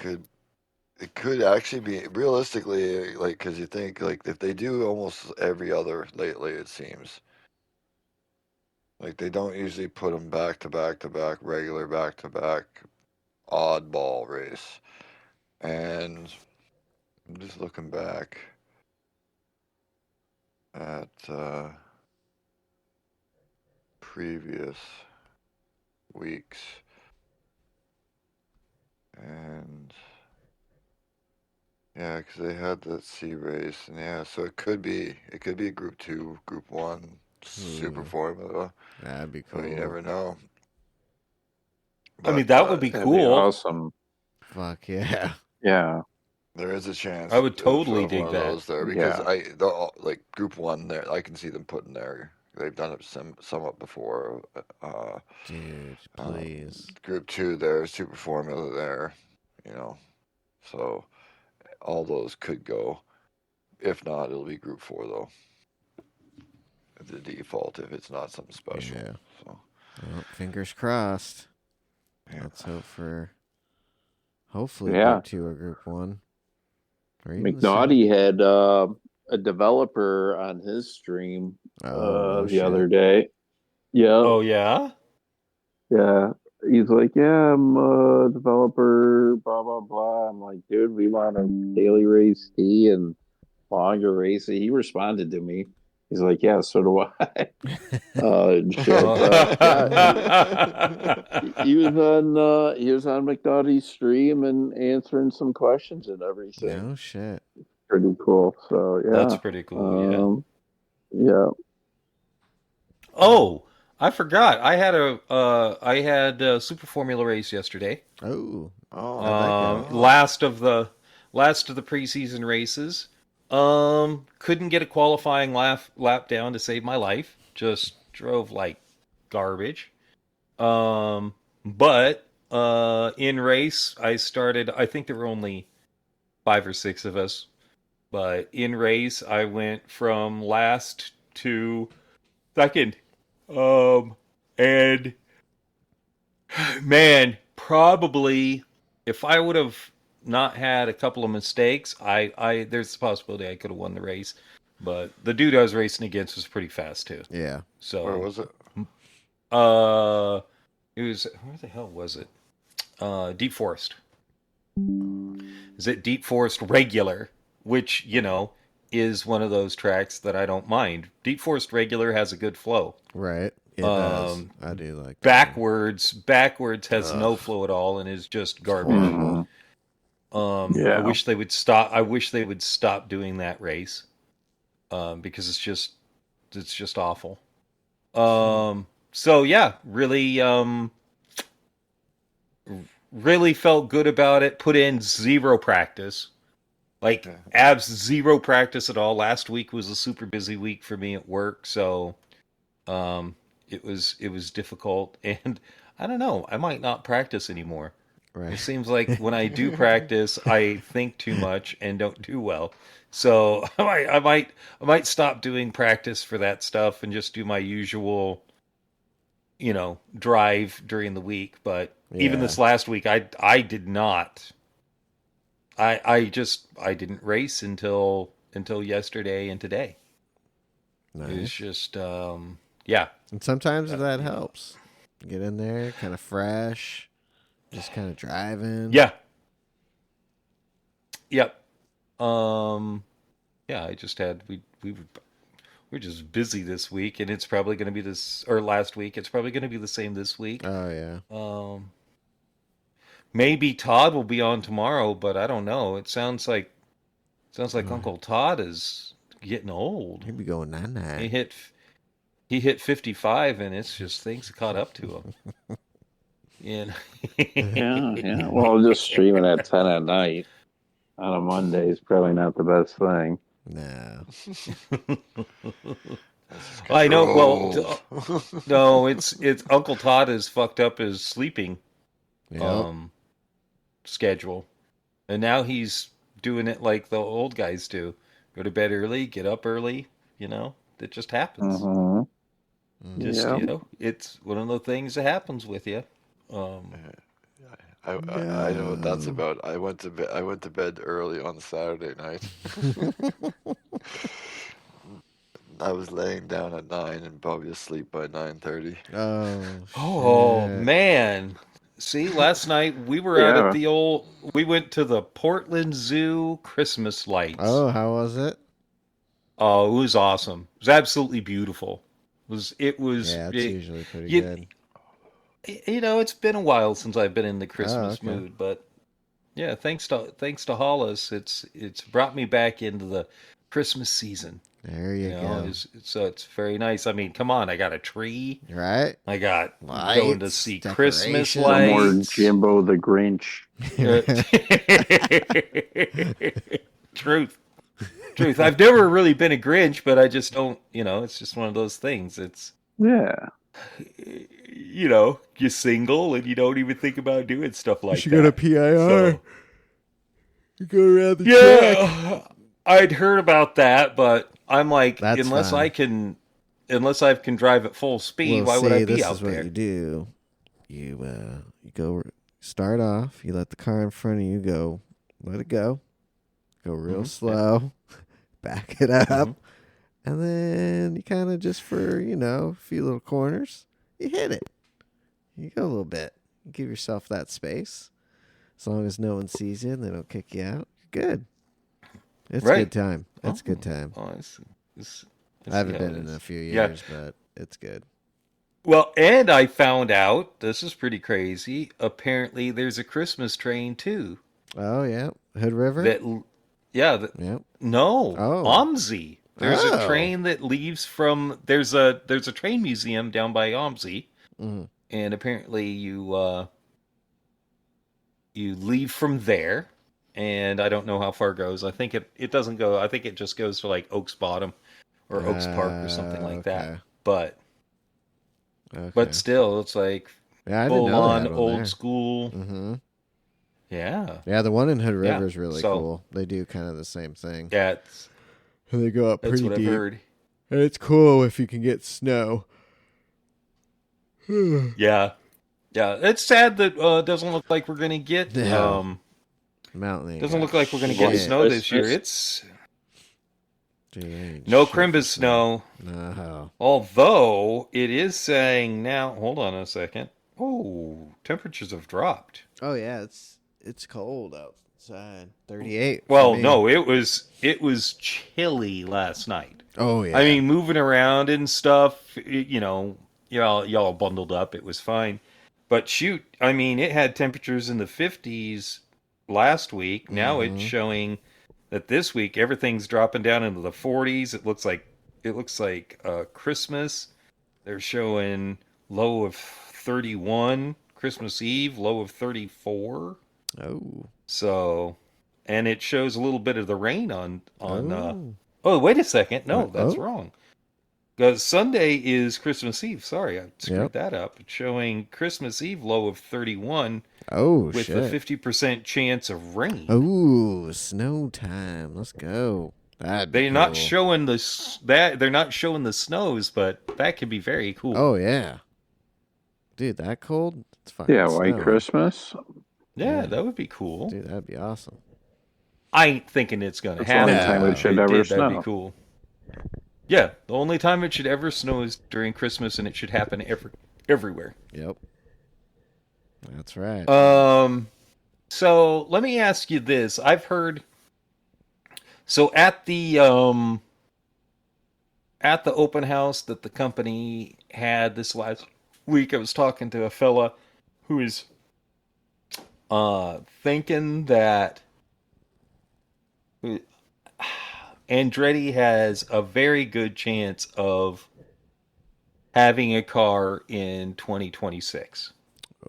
Speaker 4: it could actually be realistically, like, because you think, like, if they do almost every other lately, it seems like they don't usually put them back to back to back, regular back to back, oddball race. And I'm just looking back at previous weeks, and yeah, because they had that C race, and yeah, so it could be a Group 2, Group 1 super formula.
Speaker 1: That'd be
Speaker 4: So
Speaker 1: cool.
Speaker 4: you never know.
Speaker 3: I mean,
Speaker 4: But
Speaker 3: that would be
Speaker 2: That'd be
Speaker 3: cool.
Speaker 2: awesome.
Speaker 1: Fuck yeah.
Speaker 2: Yeah.
Speaker 4: there is a chance
Speaker 3: I would totally
Speaker 4: of
Speaker 3: dig
Speaker 4: one of
Speaker 3: that.
Speaker 4: those there, because
Speaker 2: Yeah.
Speaker 4: like Group 1 there, I can see them putting there. They've done it somewhat before.
Speaker 1: Dude, please.
Speaker 4: Group 2 there, super formula there, you know. So all those could go. If not, it'll be Group 4 though. The default, if it's not something special.
Speaker 1: Yeah.
Speaker 4: So
Speaker 1: Well, fingers crossed.
Speaker 4: yeah.
Speaker 1: Let's hope for hopefully
Speaker 2: Yeah.
Speaker 1: Group 2 or Group 1. Or even the
Speaker 2: McNaughty had a developer on his stream
Speaker 1: no
Speaker 2: the
Speaker 1: shit.
Speaker 2: other day. Yeah.
Speaker 3: Oh yeah.
Speaker 2: Yeah. He's like, yeah, I'm a developer, blah, blah, blah. I'm like, dude, we want a daily race T and longer race. He responded to me. He's like, yeah, so do I. And shit. He was on McNaughty's stream and answering some questions and everything.
Speaker 1: No shit.
Speaker 2: Pretty cool. So yeah.
Speaker 3: That's pretty cool.
Speaker 2: Yeah.
Speaker 3: Oh, I forgot. I had a Super Formula race yesterday.
Speaker 1: Oh.
Speaker 4: Oh,
Speaker 1: How'd that go?
Speaker 3: Last of the preseason races. Couldn't get a qualifying lap down to save my life. Just drove like garbage. But in race, I started. I think there were only 5 or 6 of us. But in race, I went from last to second. And man, probably if I would have not had a couple of mistakes, I there's a possibility I could have won the race. But the dude I was racing against was pretty fast too.
Speaker 1: Yeah.
Speaker 3: So
Speaker 4: where was it?
Speaker 3: it was, where the hell was it? Deep Forest. Is it Deep Forest Regular, which, you know, is one of those tracks that I don't mind. Deep Forest Regular has a good flow.
Speaker 1: Right. It does. I do like that.
Speaker 3: Backwards has no flow at all and is just garbage.
Speaker 2: Mhm. Yeah.
Speaker 3: I wish they would stop. I wish they would stop doing that race, because it's just awful. So yeah, really felt good about it. Put in zero practice, like zero practice at all. Last week was a super busy week for me at work, so it was difficult, and I don't know. I might not practice anymore.
Speaker 1: Right.
Speaker 3: It seems like when I do practice, I think too much and don't do well. So I might stop doing practice for that stuff and just do my usual, you know, drive during the week. But even
Speaker 1: Yeah.
Speaker 3: this last week, I did not. I didn't race until yesterday and today. It was
Speaker 1: Nice.
Speaker 3: just yeah.
Speaker 1: And sometimes that helps. Get in there, kind of fresh, just kind of driving.
Speaker 3: Yeah. Yep. Yeah, I just had we're just busy this week, and it's probably going to be this or last week. It's probably going to be the same this week.
Speaker 1: Oh yeah.
Speaker 3: Maybe Todd will be on tomorrow, but I don't know. It sounds like
Speaker 1: Oh,
Speaker 3: Uncle Todd is getting old.
Speaker 1: he'd be going
Speaker 3: He
Speaker 1: 9-9.
Speaker 3: hit 55, and it's just things caught up to him.
Speaker 2: Yeah. Well, just streaming at 10 at night on a Monday is probably not the best thing.
Speaker 1: No.
Speaker 3: I know. Well,
Speaker 4: Control.
Speaker 3: no, it's Uncle Todd has fucked up his sleeping
Speaker 1: Yep.
Speaker 3: schedule, and now he's doing it like the old guys do: go to bed early, get up early. It just happens.
Speaker 2: Mm-hmm.
Speaker 3: Just
Speaker 2: Yeah.
Speaker 3: it's one of the things that happens with you. Um,
Speaker 4: I know what that's
Speaker 1: No.
Speaker 4: about. I went to bed early on Saturday night. I was laying down at 9 and probably asleep by 9:30.
Speaker 1: Oh
Speaker 3: oh
Speaker 1: shit.
Speaker 3: man, see, last night we were out at
Speaker 2: Yeah.
Speaker 3: the old. We went to the Portland Zoo Christmas lights.
Speaker 1: Oh, how was it?
Speaker 3: Oh, it was awesome. It was absolutely beautiful. It was
Speaker 1: Yeah, it's usually pretty
Speaker 3: you,
Speaker 1: good.
Speaker 3: it's been a while since I've been in the Christmas
Speaker 1: okay.
Speaker 3: mood, but yeah, thanks to Hollis, it's brought me back into the Christmas season.
Speaker 1: There you go.
Speaker 3: So it's very nice. I mean, come on, I got a tree.
Speaker 1: Right?
Speaker 3: I got going to
Speaker 1: Lights,
Speaker 3: see Christmas
Speaker 1: decorations.
Speaker 2: No more
Speaker 3: lights.
Speaker 2: Jimbo the Grinch.
Speaker 3: Truth. I've never really been a Grinch, but I just don't, it's just one of those things. It's,
Speaker 2: Yeah.
Speaker 3: you're single and you don't even think about doing stuff like
Speaker 1: should
Speaker 3: that.
Speaker 1: go to PIR.
Speaker 3: So,
Speaker 1: You go around the track.
Speaker 3: yeah, I'd heard about that, but I'm like,
Speaker 1: That's
Speaker 3: unless
Speaker 1: fine.
Speaker 3: unless I can drive at full speed,
Speaker 1: Well,
Speaker 3: why would I
Speaker 1: see,
Speaker 3: be
Speaker 1: this
Speaker 3: out
Speaker 1: is what
Speaker 3: there?
Speaker 1: you do. You go start off. You let the car in front of you go. Let it go. Go real slow. Back it up.
Speaker 3: Mhm.
Speaker 1: And then you kind of just for, a few little corners, you hit it. You go a little bit. You give yourself that space. As long as no one sees you and they don't kick you out, you're good. It's a
Speaker 3: Right.
Speaker 1: good time. It's a good time.
Speaker 3: Oh,
Speaker 1: I haven't been in a few years, but it's good.
Speaker 3: Well, and I found out, this is pretty crazy, apparently there's a Christmas train too.
Speaker 1: Oh, yeah. Hood River?
Speaker 3: Yep. No,
Speaker 1: Oh.
Speaker 3: OMSI. There's a
Speaker 1: Oh.
Speaker 3: train that leaves from there's a train museum down by OMSI,
Speaker 1: Mhm.
Speaker 3: and apparently you leave from there, and I don't know how far it goes. I think it doesn't go. I think it just goes to like Oaks Bottom or Oaks Park or something like that.
Speaker 1: Okay.
Speaker 3: But still, it's like
Speaker 1: Yeah, I didn't
Speaker 3: full
Speaker 1: know
Speaker 3: on
Speaker 1: that
Speaker 3: old
Speaker 1: there.
Speaker 3: school.
Speaker 1: Mm-hmm.
Speaker 3: Yeah.
Speaker 1: Yeah, the one in Hood
Speaker 3: Yeah,
Speaker 1: River is really
Speaker 3: so-
Speaker 1: cool. They do kind of the same thing.
Speaker 3: Yeah,
Speaker 1: And they go up
Speaker 3: that's
Speaker 1: pretty
Speaker 3: what
Speaker 1: deep.
Speaker 3: I've heard.
Speaker 1: And it's cool if you can get snow.
Speaker 3: Yeah. Yeah. It's sad that it doesn't look like we're gonna get
Speaker 1: No. Mountain.
Speaker 3: doesn't look like we're gonna get
Speaker 1: Shit.
Speaker 3: snow this year. It's
Speaker 1: Gee,
Speaker 3: no
Speaker 1: shit
Speaker 3: Crimbus
Speaker 1: for
Speaker 3: snow.
Speaker 1: No.
Speaker 3: Although it is saying now, hold on a second. Oh, temperatures have dropped.
Speaker 1: Oh yeah, it's cold outside. 38. for
Speaker 3: Well,
Speaker 1: me.
Speaker 3: no, it was chilly last night.
Speaker 1: Oh yeah.
Speaker 3: I mean, moving around and stuff, y'all bundled up. It was fine. But shoot, I mean, it had temperatures in the 50s last week. Now
Speaker 1: Mhm.
Speaker 3: it's showing that this week everything's dropping down into the 40s. It looks like Christmas. They're showing low of 31. Christmas Eve, low of 34.
Speaker 1: Oh.
Speaker 3: So, and it shows a little bit of the rain on.
Speaker 1: Oh.
Speaker 3: Oh, wait a second. No,
Speaker 1: What?
Speaker 3: that's
Speaker 1: Oh.
Speaker 3: wrong. Because Sunday is Christmas Eve. Sorry, I screwed
Speaker 1: Yep.
Speaker 3: that up. It's showing Christmas Eve low of 31
Speaker 1: Oh
Speaker 3: with
Speaker 1: shit.
Speaker 3: a 50% chance of rain.
Speaker 1: Oh, snow time. Let's go. That'd be
Speaker 3: They're not
Speaker 1: cool.
Speaker 3: showing they're not showing the snows, but that could be very cool.
Speaker 1: Oh yeah. Dude, that cold? It's fucking
Speaker 2: Yeah, White
Speaker 1: snow.
Speaker 2: Christmas.
Speaker 3: yeah,
Speaker 1: yeah.
Speaker 3: that would be cool.
Speaker 1: Dude, that'd be awesome.
Speaker 3: I ain't thinking it's gonna
Speaker 2: That's the only
Speaker 3: happen.
Speaker 2: time
Speaker 1: No.
Speaker 2: it should
Speaker 3: If
Speaker 2: ever
Speaker 3: did, that'd
Speaker 2: snow.
Speaker 3: be cool. Yeah, the only time it should ever snow is during Christmas, and it should happen everywhere.
Speaker 1: Yep. That's right.
Speaker 3: So let me ask you this: I've heard So at the open house that the company had this last week, I was talking to a fella who is thinking that Andretti has a very good chance of having a car in 2026.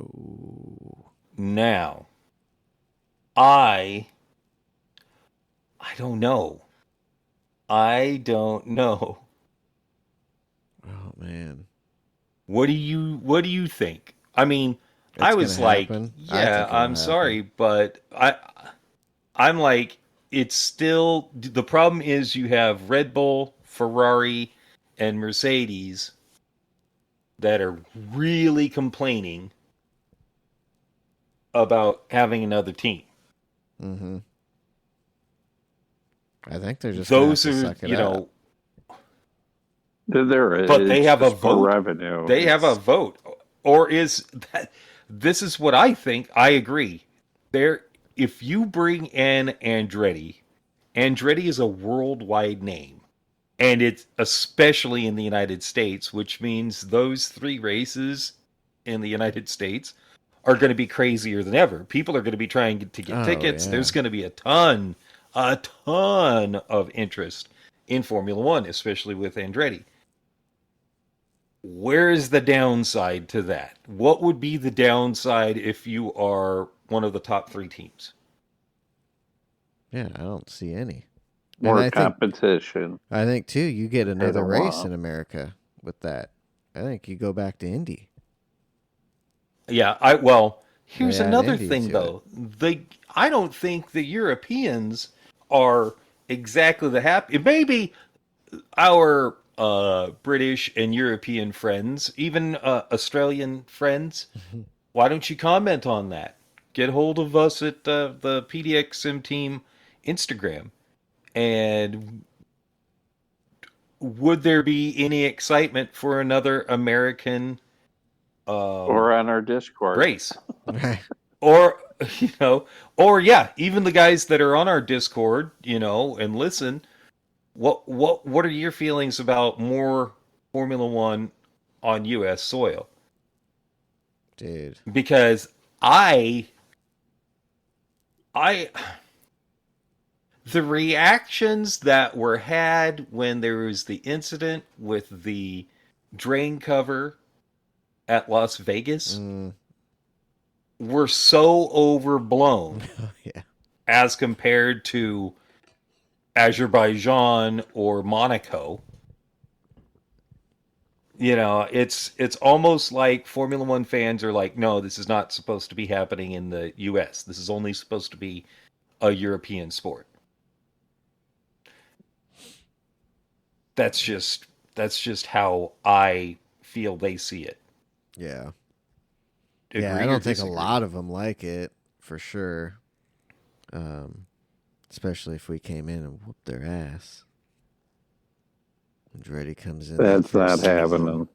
Speaker 1: Oh.
Speaker 3: Now, I don't know. I don't know.
Speaker 1: Oh man.
Speaker 3: What do you think? I mean, I
Speaker 1: It's gonna
Speaker 3: was like,
Speaker 1: happen. I
Speaker 3: yeah,
Speaker 1: think it'll
Speaker 3: I'm
Speaker 1: happen.
Speaker 3: sorry, but I'm like, it's still the problem is you have Red Bull, Ferrari, and Mercedes that are really complaining about having another team.
Speaker 1: Mm-hmm. I think they're just gonna have
Speaker 3: Those
Speaker 1: to
Speaker 3: are,
Speaker 1: suck it up.
Speaker 3: but they
Speaker 2: It's
Speaker 3: have a
Speaker 2: just for
Speaker 3: vote.
Speaker 2: revenue.
Speaker 3: They have a
Speaker 2: It's
Speaker 3: vote. Or is that this is what I think. I agree. There if you bring in Andretti, Andretti is a worldwide name. And it's especially in the United States, which means those 3 races in the United States are going to be crazier than ever. People are going to be trying to get
Speaker 1: Oh
Speaker 3: tickets.
Speaker 1: yeah.
Speaker 3: There's going to be a ton of interest in Formula One, especially with Andretti. Where is the downside to that? What would be the downside if you are one of the top 3 teams?
Speaker 1: Yeah, I don't see any. And
Speaker 2: more competition.
Speaker 1: I think too, you get
Speaker 2: They
Speaker 1: another
Speaker 2: don't
Speaker 1: race
Speaker 2: want.
Speaker 1: in America with that. I think you go back to Indy.
Speaker 3: Yeah,
Speaker 1: They
Speaker 3: here's
Speaker 1: add
Speaker 3: another
Speaker 1: Indy
Speaker 3: thing
Speaker 1: to it.
Speaker 3: though. I don't think the Europeans are exactly the happy. Maybe our British and European friends, even Australian friends, why don't you comment on that? Get hold of us at the PDXM team Instagram. And would there be any excitement for another American
Speaker 2: Or on our Discord.
Speaker 3: race? Or, or yeah, even the guys that are on our Discord, and listen, what are your feelings about more Formula One on US soil?
Speaker 1: Dude.
Speaker 3: Because I the reactions that were had when there was the incident with the drain cover at Las Vegas
Speaker 1: Mm.
Speaker 3: were so overblown
Speaker 1: Yeah.
Speaker 3: as compared to Azerbaijan or Monaco. It's almost like Formula One fans are like, no, this is not supposed to be happening in the US. This is only supposed to be a European sport. That's just how I feel they see it.
Speaker 1: Yeah.
Speaker 3: Agree
Speaker 1: Yeah, I
Speaker 3: or
Speaker 1: don't think a
Speaker 3: disagree?
Speaker 1: lot of them like it for sure. Especially if we came in and whooped their ass. Andretti comes in that
Speaker 2: That's not
Speaker 1: first season,
Speaker 2: happening.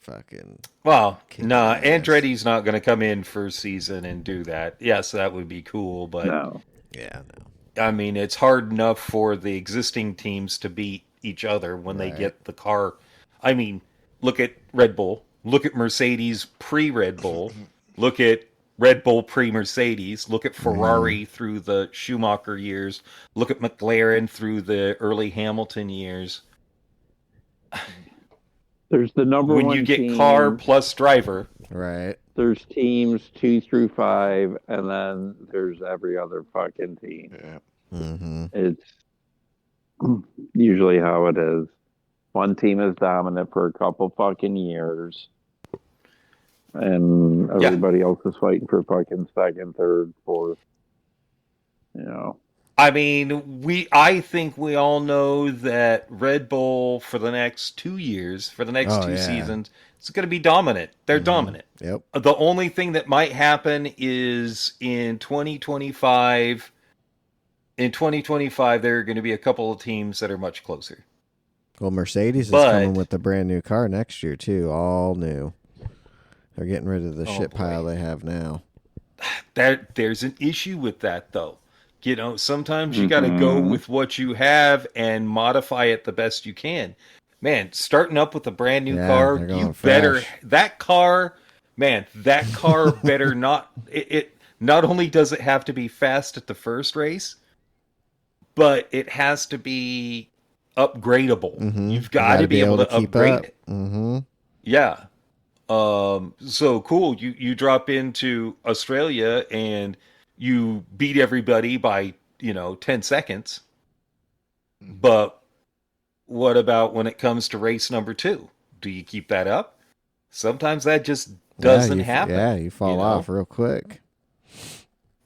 Speaker 1: fucking
Speaker 3: Well,
Speaker 1: kicking
Speaker 3: nah,
Speaker 1: ass.
Speaker 3: Andretti's not going to come in first season and do that. Yes, that would be cool, but
Speaker 2: No.
Speaker 1: Yeah, no.
Speaker 3: I mean, it's hard enough for the existing teams to beat each other when they
Speaker 1: Right.
Speaker 3: get the car. I mean, look at Red Bull. Look at Mercedes pre-Red Bull. Look at Red Bull pre-Mercedes. Look at Ferrari through the Schumacher years. Look at McLaren through the early Hamilton years.
Speaker 2: There's the number
Speaker 3: When you
Speaker 2: one
Speaker 3: get car
Speaker 2: team.
Speaker 3: plus driver,
Speaker 1: Right.
Speaker 2: There's teams 2 through 5, and then there's every other fucking team.
Speaker 4: Yeah.
Speaker 1: Mm-hmm.
Speaker 2: It's usually how it is. One team is dominant for a couple fucking years, and
Speaker 3: yeah,
Speaker 2: everybody else is fighting for fucking second, third, fourth. You know,
Speaker 3: I mean, I think we all know that Red Bull for the next 2 years, for the next
Speaker 1: Oh,
Speaker 3: two
Speaker 1: yeah.
Speaker 3: seasons, it's going to be dominant. They're dominant.
Speaker 1: Yep.
Speaker 3: The only thing that might happen is in 2025. In 2025, there are going to be a couple of teams that are much closer.
Speaker 1: Well, Mercedes is coming
Speaker 3: But
Speaker 1: with a brand new car next year too, all new. They're getting rid of the
Speaker 3: Oh,
Speaker 1: shit
Speaker 3: boy.
Speaker 1: pile they have now.
Speaker 3: there's an issue with that though. sometimes you got to go with what you have and modify it the best you can. Man, starting up with a brand new car,
Speaker 1: they're going
Speaker 3: you better
Speaker 1: fresh.
Speaker 3: that car better not it not only does it have to be fast at the first race, but it has to be upgradable.
Speaker 1: Mm-hmm.
Speaker 3: You've got to be able to
Speaker 1: keep
Speaker 3: upgrade
Speaker 1: up.
Speaker 3: it.
Speaker 1: Mm-hmm.
Speaker 3: Yeah. So cool. You drop into Australia and you beat everybody by, 10 seconds. But what about when it comes to race number 2? Do you keep that up? Sometimes that just doesn't happen.
Speaker 1: Yeah, you fall off real quick.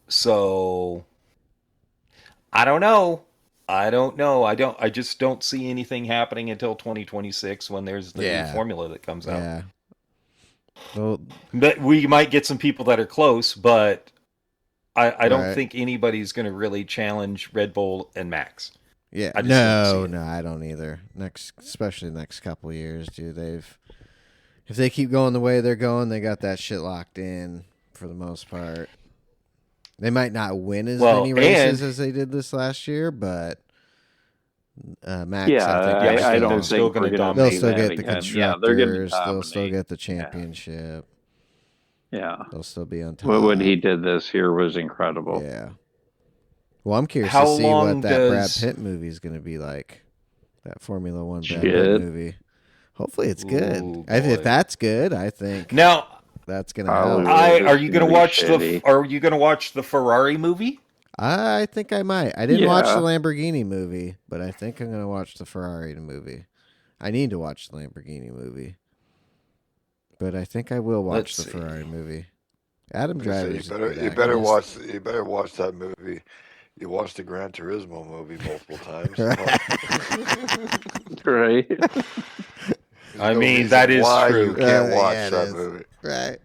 Speaker 3: So I don't know. I just don't see anything happening until 2026 when there's the new formula that comes out.
Speaker 1: Yeah. Well,
Speaker 3: but we might get some people that are close, but I don't think anybody's going to really challenge Red Bull and Max.
Speaker 1: Yeah, no, I don't either. Especially next couple of years, dude. If they keep going the way they're going, they got that shit locked in for the most part. They might not win as many races as they did this last year, but Max,
Speaker 2: I don't think we're going to.
Speaker 1: They'll still get the constructors. They'll still get the championship.
Speaker 2: Yeah,
Speaker 1: they'll still be on top.
Speaker 2: What he did this year was incredible.
Speaker 1: Yeah. Well, I'm curious to see what that Brad Pitt movie is going to be like. That Formula One Brad Pitt movie. Hopefully, it's good.
Speaker 3: Ooh,
Speaker 1: if that's good, I think
Speaker 3: now
Speaker 1: that's going to help.
Speaker 3: Are you going to watch the Ferrari movie?
Speaker 1: I think I might. I didn't watch the Lamborghini movie, but I think I'm going to watch the Ferrari movie. I need to watch the Lamborghini movie, but I think I will watch the Ferrari movie. Adam Driver.
Speaker 4: You better watch that movie. You watched the Gran Turismo movie multiple times.
Speaker 2: Right.
Speaker 3: I mean, that is true.
Speaker 4: You can't watch that movie.
Speaker 1: Right.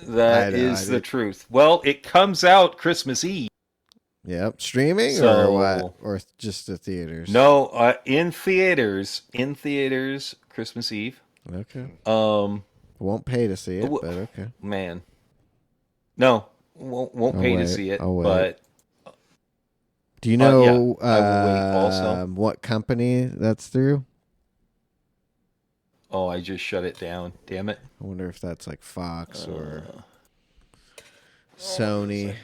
Speaker 3: That is the truth. Well, it comes out Christmas Eve.
Speaker 1: Yep. Streaming or what? Or just the theaters?
Speaker 3: No, in theaters. In theaters, Christmas Eve.
Speaker 1: Okay. Won't pay to see it, but okay.
Speaker 3: Man. No, won't pay to see it, but...
Speaker 1: Do you know what company that's through?
Speaker 3: Oh, I just shut it down. Damn it.
Speaker 1: I wonder if that's like Fox or Sony.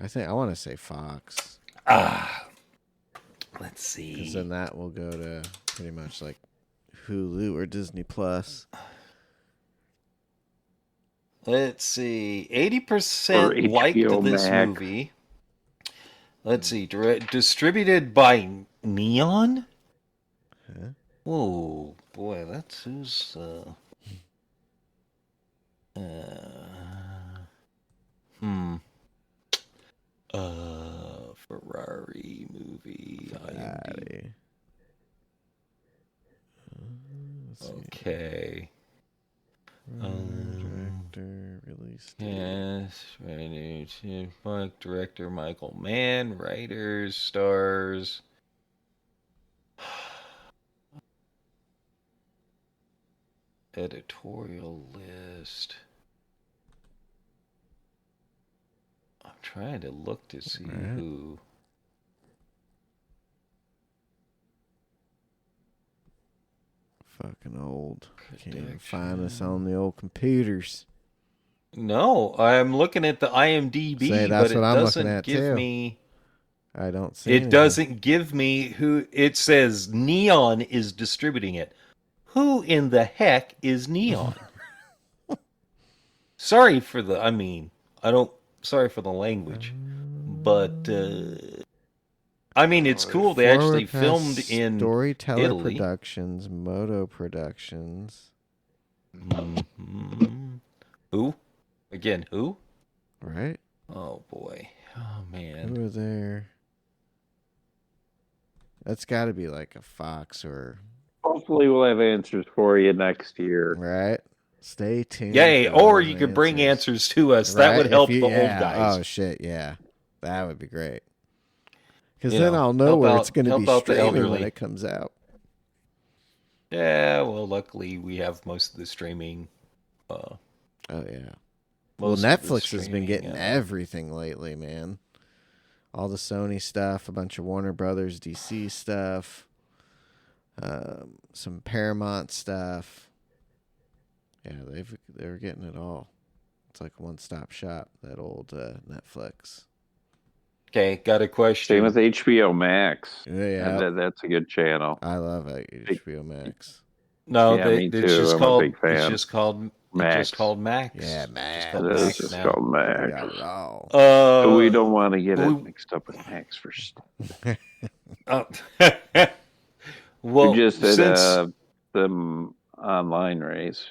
Speaker 1: I want to say Fox.
Speaker 3: Let's see.
Speaker 1: Because then that will go to pretty much like Hulu or Disney Plus.
Speaker 3: Let's see. 80% liked this movie. Let's see. Distributed by Neon?
Speaker 1: Huh?
Speaker 3: Oh, boy. That's who's... Ferrari movie.
Speaker 1: Ferrari.
Speaker 3: Okay.
Speaker 1: Director, release date.
Speaker 3: Yes, right. Director Michael Mann, writers, stars. Editorial list. I'm trying to look to see who.
Speaker 1: Fucking old. Can't even find us on the old computers.
Speaker 3: No, I'm looking at the IMDb, but it doesn't give me.
Speaker 1: I don't see
Speaker 3: it. Doesn't give me who. It says Neon is distributing it. Who in the heck is Neon? Sorry for the. Sorry for the language, but it's cool. They actually filmed in
Speaker 1: Storyteller
Speaker 3: Italy.
Speaker 1: Productions, Moto Productions.
Speaker 3: Mm-hmm. Who? Again, who?
Speaker 1: Right.
Speaker 3: Oh boy. Oh man.
Speaker 1: Who are there? That's got to be like a Fox or.
Speaker 2: Hopefully, we'll have answers for you next year.
Speaker 1: Right. Stay tuned.
Speaker 3: Yay! Or you could bring answers to us. Right? That would help the old guys.
Speaker 1: Oh shit! Yeah, that would be great. Because then I'll know where it's going to be streaming when it comes out.
Speaker 3: Yeah. Well, luckily we have most of the streaming.
Speaker 1: Oh yeah. Well,
Speaker 3: most of the
Speaker 1: Netflix has been
Speaker 3: streaming,
Speaker 1: getting everything lately, man. All the Sony stuff, a bunch of Warner Brothers, DC stuff, some Paramount stuff. Yeah, they're getting it all. It's like a one-stop shop. That old Netflix.
Speaker 3: Okay, got a question.
Speaker 2: Same with HBO Max.
Speaker 1: Yeah,
Speaker 2: That's a good channel.
Speaker 1: I love HBO Max.
Speaker 3: No,
Speaker 2: Yeah, me
Speaker 3: it's
Speaker 2: too.
Speaker 3: just
Speaker 2: I'm
Speaker 3: called.
Speaker 2: a big fan.
Speaker 3: It's just called
Speaker 2: Max.
Speaker 3: Max.
Speaker 1: Yeah,
Speaker 3: Just
Speaker 1: Max.
Speaker 3: called
Speaker 2: It is
Speaker 3: Max
Speaker 2: just
Speaker 3: now.
Speaker 2: called
Speaker 1: They
Speaker 2: Max.
Speaker 1: got it all.
Speaker 2: But we don't want to get it mixed up with Max for stuff.
Speaker 3: Well,
Speaker 2: We just did
Speaker 3: since
Speaker 2: the online race.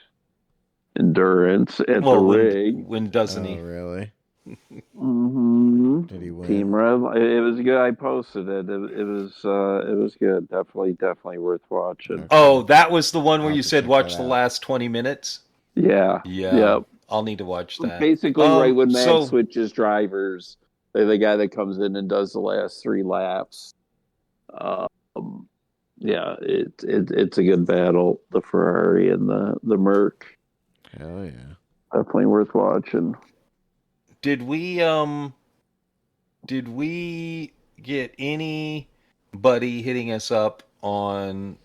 Speaker 2: Endurance at the
Speaker 3: well,
Speaker 2: rig.
Speaker 3: when doesn't
Speaker 1: Oh,
Speaker 3: he?
Speaker 1: really?
Speaker 2: Mm-hmm.
Speaker 1: Did he win?
Speaker 2: Team Red. It was good. I posted it. It was good. Definitely worth watching.
Speaker 1: Okay.
Speaker 3: Oh, that was the one
Speaker 1: I'll
Speaker 3: where
Speaker 1: have
Speaker 3: you
Speaker 1: to
Speaker 3: said
Speaker 1: check
Speaker 3: watch
Speaker 1: that
Speaker 3: the
Speaker 1: out.
Speaker 3: last 20 minutes.
Speaker 2: Yeah.
Speaker 3: Yeah.
Speaker 2: Yep.
Speaker 3: I'll need to watch that.
Speaker 2: Basically, right when Max
Speaker 3: so
Speaker 2: switches drivers, they're the guy that comes in and does the last 3 laps. Yeah, it's a good battle. The Ferrari and the Merc.
Speaker 1: Hell yeah.
Speaker 2: Definitely worth watching.
Speaker 3: did we get anybody hitting us up on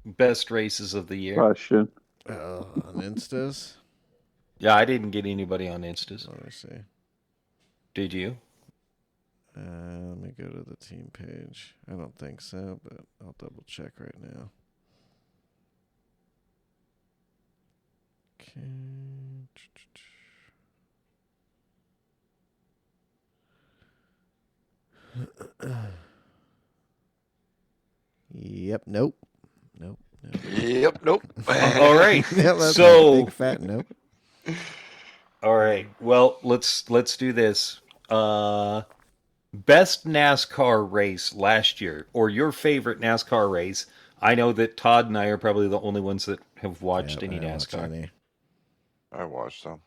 Speaker 3: best races of the year?
Speaker 2: Question.
Speaker 1: On Instas?
Speaker 3: Yeah, I didn't get anybody on Instas.
Speaker 1: Let me see.
Speaker 3: Did you?
Speaker 1: Let me go to the team page. I don't think so, but I'll double check right now. Okay. Yep. Nope.
Speaker 4: Yep. Nope.
Speaker 3: All right.
Speaker 1: Yeah, that's
Speaker 3: So-
Speaker 1: a big fat nope.
Speaker 3: All right. Well, let's do this. Best NASCAR race last year, or your favorite NASCAR race. I know that Todd and I are probably the only ones that have watched any
Speaker 1: I don't watch
Speaker 3: NASCAR.
Speaker 1: any.
Speaker 4: I watched them.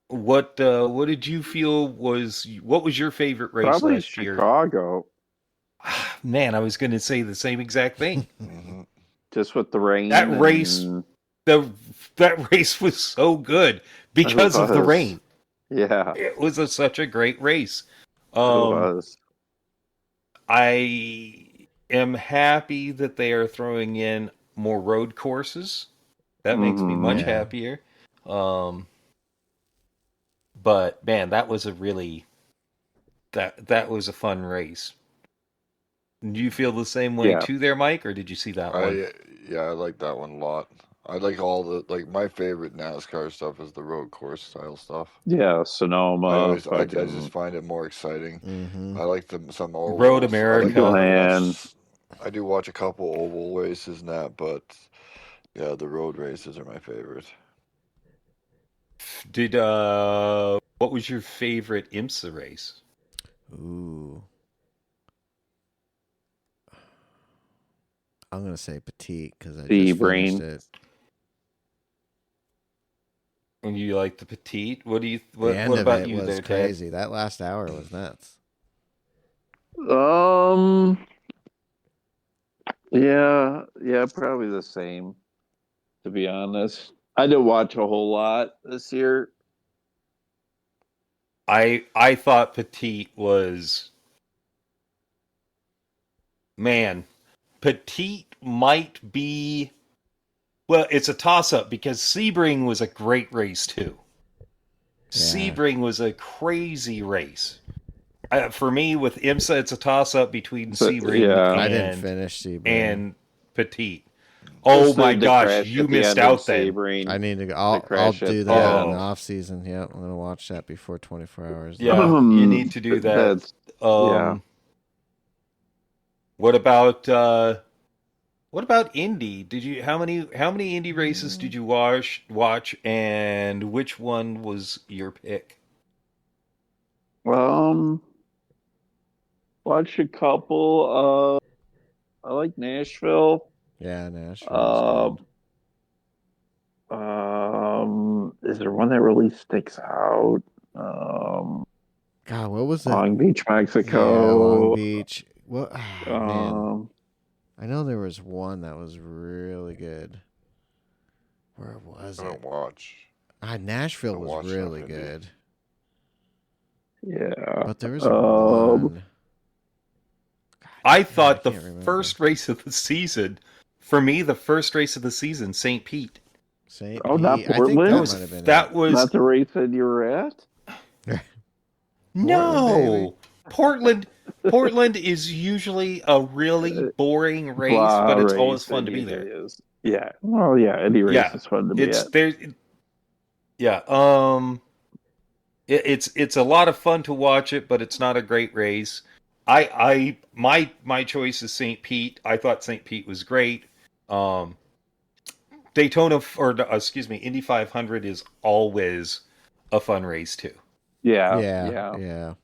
Speaker 3: What did you feel was your favorite race
Speaker 2: Probably
Speaker 3: last year?
Speaker 2: Chicago.
Speaker 3: Man, I was going to say the same exact thing.
Speaker 4: Mm-hmm.
Speaker 2: Just with the rain.
Speaker 3: That race-
Speaker 2: and-
Speaker 3: That race was so good because of the
Speaker 2: was.
Speaker 3: rain.
Speaker 2: Yeah,
Speaker 3: It was such a great race.
Speaker 2: it was.
Speaker 3: I am happy that they are throwing in more road courses. That makes me much
Speaker 1: Yeah.
Speaker 3: happier. But man, that was a really that was a fun race. Do you feel the same way
Speaker 2: Yeah.
Speaker 3: too there, Mike, or did you see that one?
Speaker 4: I like that one a lot. I like all the my favorite NASCAR stuff is the road course style stuff.
Speaker 2: Yeah, Sonoma.
Speaker 4: I just find it more exciting.
Speaker 1: Mm-hmm.
Speaker 4: I like some ovals.
Speaker 3: Road America.
Speaker 4: I do watch a couple oval races and that, but yeah, the road races are my favorite.
Speaker 3: Did what was your favorite IMSA race?
Speaker 1: Ooh. I'm gonna say Petite because I just
Speaker 2: Sebring.
Speaker 1: finished it.
Speaker 3: When you like the petite, what
Speaker 1: The
Speaker 3: what
Speaker 1: end of
Speaker 3: about
Speaker 1: it
Speaker 3: you
Speaker 1: was
Speaker 3: there, Ted?
Speaker 1: crazy. That last hour was nuts.
Speaker 2: Yeah, probably the same. To be honest, I didn't watch a whole lot this year.
Speaker 3: I thought petite was, man, petite might be, well, it's a toss up because Sebring was a great race too.
Speaker 1: Yeah.
Speaker 3: Sebring was a crazy race. For me, with IMSA, it's a toss up between Sebring
Speaker 2: yeah.
Speaker 1: I didn't finish Sebring.
Speaker 3: and petite. Oh
Speaker 2: Just
Speaker 3: my
Speaker 2: the
Speaker 3: gosh,
Speaker 2: crash
Speaker 3: you
Speaker 2: at the
Speaker 3: missed
Speaker 2: end of
Speaker 3: out then.
Speaker 2: Sebring.
Speaker 1: I need to go. I'll
Speaker 2: crash
Speaker 1: do
Speaker 2: at
Speaker 1: that
Speaker 3: the-
Speaker 1: in the off season. Yeah, I'm gonna watch that before 24 hours.
Speaker 3: Yeah, you need to do that.
Speaker 2: That's yeah.
Speaker 3: What about Indy? Did you how many Indy races did you watch and which one was your pick?
Speaker 2: Watch a couple. I like Nashville.
Speaker 1: Yeah, Nashville.
Speaker 2: Is there one that really sticks out?
Speaker 1: God, what was it?
Speaker 2: Long Beach, Mexico.
Speaker 1: Yeah, Long Beach. What? Man, I know there was one that was really good. Where was
Speaker 4: I
Speaker 1: it?
Speaker 4: don't watch.
Speaker 1: Nashville
Speaker 4: I
Speaker 1: was
Speaker 4: watched
Speaker 1: really
Speaker 4: enough Indy.
Speaker 1: good.
Speaker 2: Yeah.
Speaker 1: But there was one.
Speaker 3: I
Speaker 1: God,
Speaker 3: thought the
Speaker 1: can't remember.
Speaker 3: first race of the season, for me, the first race of the season, St. Pete.
Speaker 1: St.
Speaker 2: Oh, not
Speaker 1: Pete. I think
Speaker 2: Portland?
Speaker 1: that might have been
Speaker 3: That was
Speaker 2: Not the race that you were at?
Speaker 1: Portland, baby.
Speaker 3: no Portland. Portland is usually a really boring race,
Speaker 2: Blah
Speaker 3: but it's
Speaker 2: race,
Speaker 3: always fun
Speaker 2: it
Speaker 3: to be there.
Speaker 2: usually is. Yeah. Well, yeah, any race
Speaker 3: Yeah,
Speaker 2: is fun to be
Speaker 3: it's
Speaker 2: at.
Speaker 3: there. Yeah, it's a lot of fun to watch it, but it's not a great race. My choice is St. Pete. I thought St. Pete was great. Um, Daytona or excuse me, Indy 500 is always a fun race too.
Speaker 2: Yeah.
Speaker 1: Yeah. Yeah.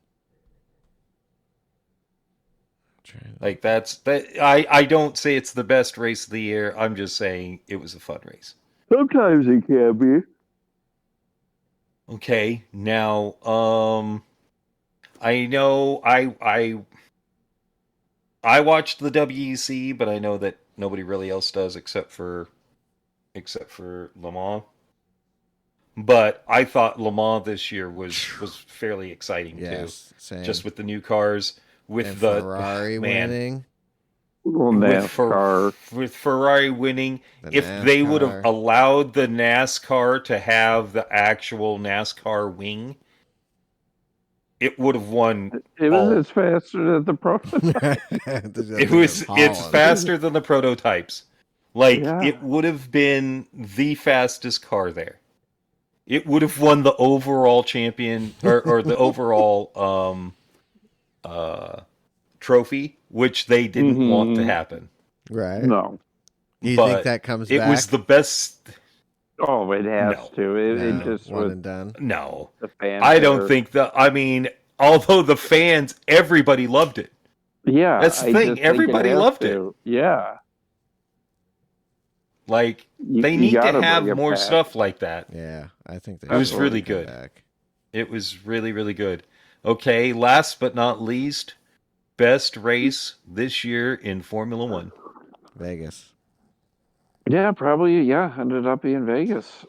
Speaker 3: Like that. I don't say it's the best race of the year. I'm just saying it was a fun race.
Speaker 2: Sometimes it can be.
Speaker 3: Okay, now I know I watched the WEC, but I know that nobody really else does except for Le Mans. But I thought Le Mans this year was fairly exciting
Speaker 1: Yes,
Speaker 3: too,
Speaker 1: same.
Speaker 3: just with the new cars, with
Speaker 1: and
Speaker 3: the
Speaker 1: Ferrari
Speaker 3: man,
Speaker 1: winning.
Speaker 2: Little NASCAR.
Speaker 3: with Ferrari winning.
Speaker 1: The
Speaker 3: If they would have
Speaker 1: NASCAR.
Speaker 3: allowed the NASCAR to have the actual NASCAR wing, it would have won.
Speaker 2: It was as faster than the prototype.
Speaker 3: It's faster than the prototypes. Like
Speaker 2: Yeah.
Speaker 3: it would have been the fastest car there. It would have won the overall champion or the overall trophy, which they didn't want to happen.
Speaker 1: Right.
Speaker 2: No.
Speaker 1: You
Speaker 3: But
Speaker 1: think that comes
Speaker 3: it
Speaker 1: back?
Speaker 3: was the best.
Speaker 2: Oh, it has
Speaker 3: No.
Speaker 2: to. It
Speaker 1: No,
Speaker 2: just
Speaker 1: one
Speaker 2: was
Speaker 1: and done.
Speaker 3: No,
Speaker 2: the fan.
Speaker 3: I don't think that. I mean, although the fans, everybody loved it.
Speaker 2: Yeah,
Speaker 3: That's the
Speaker 2: I
Speaker 3: thing.
Speaker 2: just think
Speaker 3: Everybody
Speaker 2: has
Speaker 3: loved
Speaker 2: to.
Speaker 3: it.
Speaker 2: Yeah.
Speaker 3: Like they
Speaker 2: You
Speaker 3: need to
Speaker 2: gotta
Speaker 3: have
Speaker 2: bring it
Speaker 3: more
Speaker 2: back.
Speaker 3: stuff like that.
Speaker 1: Yeah, I think they
Speaker 3: It was
Speaker 1: should
Speaker 3: really
Speaker 1: come
Speaker 3: good.
Speaker 1: back.
Speaker 3: It was really, really good. Okay, last but not least, best race this year in Formula One.
Speaker 1: Vegas.
Speaker 2: Yeah, probably. Yeah, ended up being Vegas.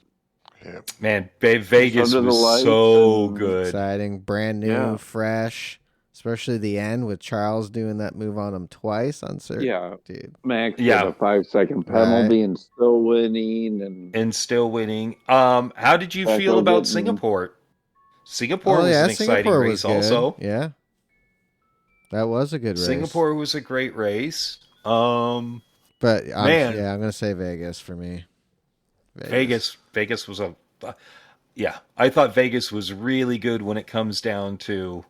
Speaker 4: Yeah.
Speaker 3: Man, Vegas
Speaker 2: under the
Speaker 3: was
Speaker 2: lights
Speaker 3: so
Speaker 2: and-
Speaker 3: good.
Speaker 1: Exciting, brand new,
Speaker 2: Yeah.
Speaker 1: fresh. Especially the end with Charles doing that move on him twice on certain.
Speaker 2: Yeah,
Speaker 1: Dude.
Speaker 2: Max
Speaker 3: Yeah.
Speaker 2: with a 5-second penalty and still winning,
Speaker 3: And still winning. How did you
Speaker 2: Back
Speaker 3: feel
Speaker 2: on
Speaker 3: about
Speaker 2: getting-
Speaker 3: Singapore? Singapore
Speaker 1: Oh,
Speaker 3: was
Speaker 1: yeah,
Speaker 3: an exciting
Speaker 1: Singapore
Speaker 3: race
Speaker 1: was good.
Speaker 3: also.
Speaker 1: Yeah. That was a good race.
Speaker 3: Singapore was a great race.
Speaker 1: But I'm
Speaker 3: Man.
Speaker 1: going to say Vegas for me.
Speaker 3: Vegas was a yeah. I thought Vegas was really good when it comes down to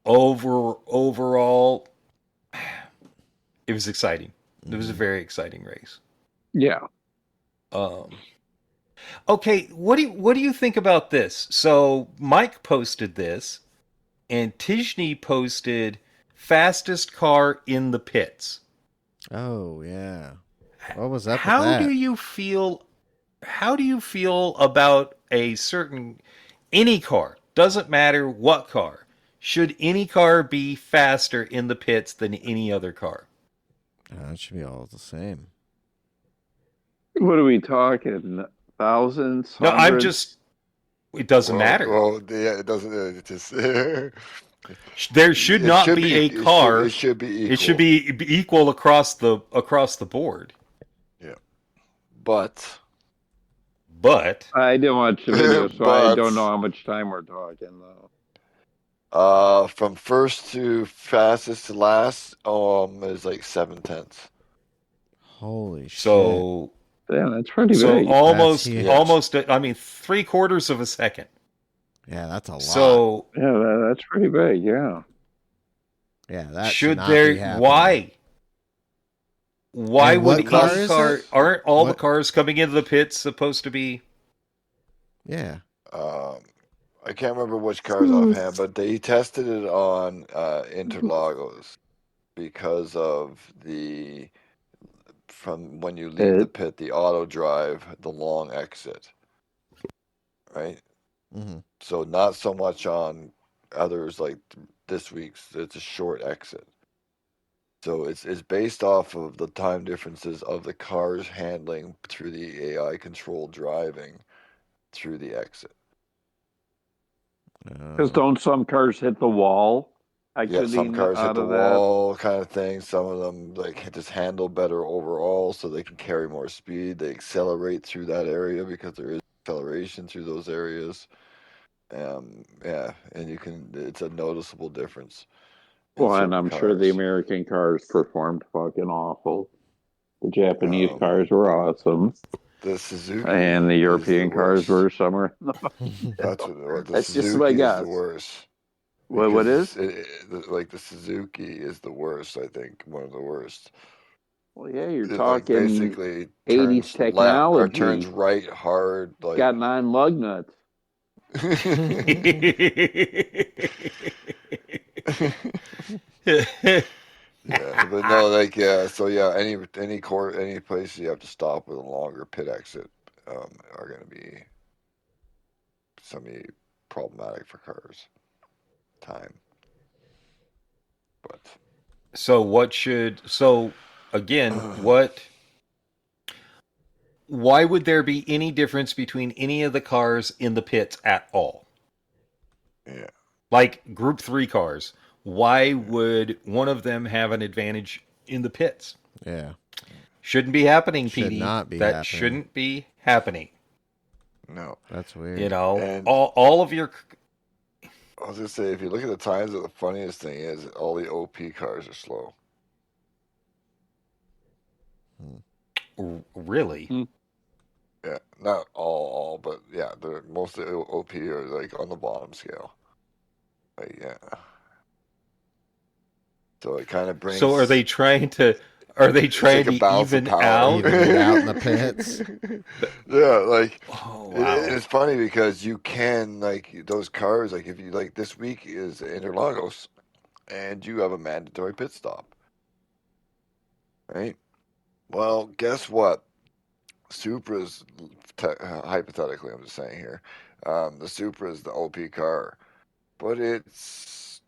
Speaker 3: overall. It was exciting. It was a very exciting race.
Speaker 2: yeah.
Speaker 3: Okay, what do you think about this? So Mike posted this, and Tijni posted fastest car in the pits.
Speaker 1: Oh, yeah. What was up
Speaker 3: How
Speaker 1: with that?
Speaker 3: do you feel? How do you feel about a certain any car? Doesn't matter what car. Should any car be faster in the pits than any other car?
Speaker 1: It should be all the same.
Speaker 2: What are we talking? Thousands?
Speaker 3: No, I'm
Speaker 2: hundreds?
Speaker 3: just. It doesn't matter.
Speaker 4: Well, yeah, it doesn't. It just.
Speaker 3: There should
Speaker 4: It
Speaker 3: not
Speaker 4: should
Speaker 3: be
Speaker 4: be-
Speaker 3: a car.
Speaker 4: It should be equal.
Speaker 3: It should be equal across the board.
Speaker 4: Yeah, but
Speaker 3: But
Speaker 2: I didn't watch the video, so I
Speaker 4: But-
Speaker 2: don't know how much time we're talking though.
Speaker 4: from first to fastest to last, is like 7/10.
Speaker 1: Holy shit.
Speaker 3: so
Speaker 2: Yeah, that's pretty
Speaker 3: so
Speaker 2: big.
Speaker 3: almost
Speaker 1: huge.
Speaker 3: I mean 3/4 of a second.
Speaker 1: Yeah, that's a lot.
Speaker 3: So
Speaker 2: Yeah, that's pretty big. Yeah.
Speaker 1: yeah, that
Speaker 3: should
Speaker 1: not
Speaker 3: there
Speaker 1: be happening.
Speaker 3: why
Speaker 1: And what
Speaker 3: would
Speaker 1: car
Speaker 3: any
Speaker 1: is
Speaker 3: car
Speaker 1: it?
Speaker 3: aren't all the
Speaker 1: What-
Speaker 3: cars coming into the pits supposed to be
Speaker 1: Yeah.
Speaker 4: I can't remember which cars offhand, but they tested it on Interlagos because of from when you leave the pit, the auto drive, the long exit, right?
Speaker 1: Mm-hmm.
Speaker 4: So not so much on others like this week's. It's a short exit. So it's based off of the time differences of the cars handling through the AI controlled driving through the exit.
Speaker 2: Because don't some cars hit the wall?
Speaker 4: Yeah, some
Speaker 2: Exiting
Speaker 4: cars hit
Speaker 2: out
Speaker 4: the
Speaker 2: of that.
Speaker 4: wall kind of thing. Some of them like just handle better overall, so they can carry more speed. They accelerate through that area because there is acceleration through those areas. Yeah, and it's a noticeable difference in
Speaker 2: Well, and
Speaker 4: certain
Speaker 2: I'm sure the
Speaker 4: cars.
Speaker 2: American cars performed fucking awful. The Japanese
Speaker 4: Um,
Speaker 2: cars were awesome,
Speaker 4: The Suzuki
Speaker 2: and the
Speaker 4: is the
Speaker 2: European cars
Speaker 4: worst.
Speaker 2: were somewhere in the
Speaker 4: That's what the
Speaker 2: That's just my
Speaker 4: Suzuki is the
Speaker 2: guess.
Speaker 4: worst.
Speaker 2: What is?
Speaker 4: Like the Suzuki is the worst, I think, one of the worst.
Speaker 2: Well, yeah, you're
Speaker 4: It like
Speaker 2: talking
Speaker 4: basically
Speaker 2: 80s
Speaker 4: turns left or turns
Speaker 2: technology.
Speaker 4: right hard,
Speaker 2: It's
Speaker 4: like
Speaker 2: got 9 lug nuts.
Speaker 4: yeah, but no, like yeah, so yeah, any place you have to stop with a longer pit exit are going to be problematic for cars. Time, but
Speaker 3: why would there be any difference between any of the cars in the pits at all?
Speaker 4: yeah,
Speaker 3: Like Group 3 cars, why would one of them have an advantage in the pits?
Speaker 1: Yeah.
Speaker 3: Shouldn't be happening,
Speaker 1: Should
Speaker 3: PD.
Speaker 1: not be
Speaker 3: that
Speaker 1: happening.
Speaker 3: shouldn't be happening.
Speaker 4: no,
Speaker 1: That's weird.
Speaker 3: You know,
Speaker 4: and
Speaker 3: all of your...
Speaker 4: I was gonna say, if you look at the times, the funniest thing is all the OP cars are slow.
Speaker 3: Really?
Speaker 4: Yeah, not all, but yeah, most of the OP are like on the bottom scale. Like yeah, so it kind of brings.
Speaker 3: So are they trying to
Speaker 4: It's like a
Speaker 3: to
Speaker 4: balance of
Speaker 3: even
Speaker 4: power.
Speaker 3: out?
Speaker 1: Even it out in the pits.
Speaker 4: Yeah, like
Speaker 3: Oh, wow.
Speaker 4: it's funny because you can like those cars. Like if you like this week is Interlagos, and you have a mandatory pit stop, right? Well, guess what? Supra's hypothetically, I'm just saying here, the Supra is the OP car, but it's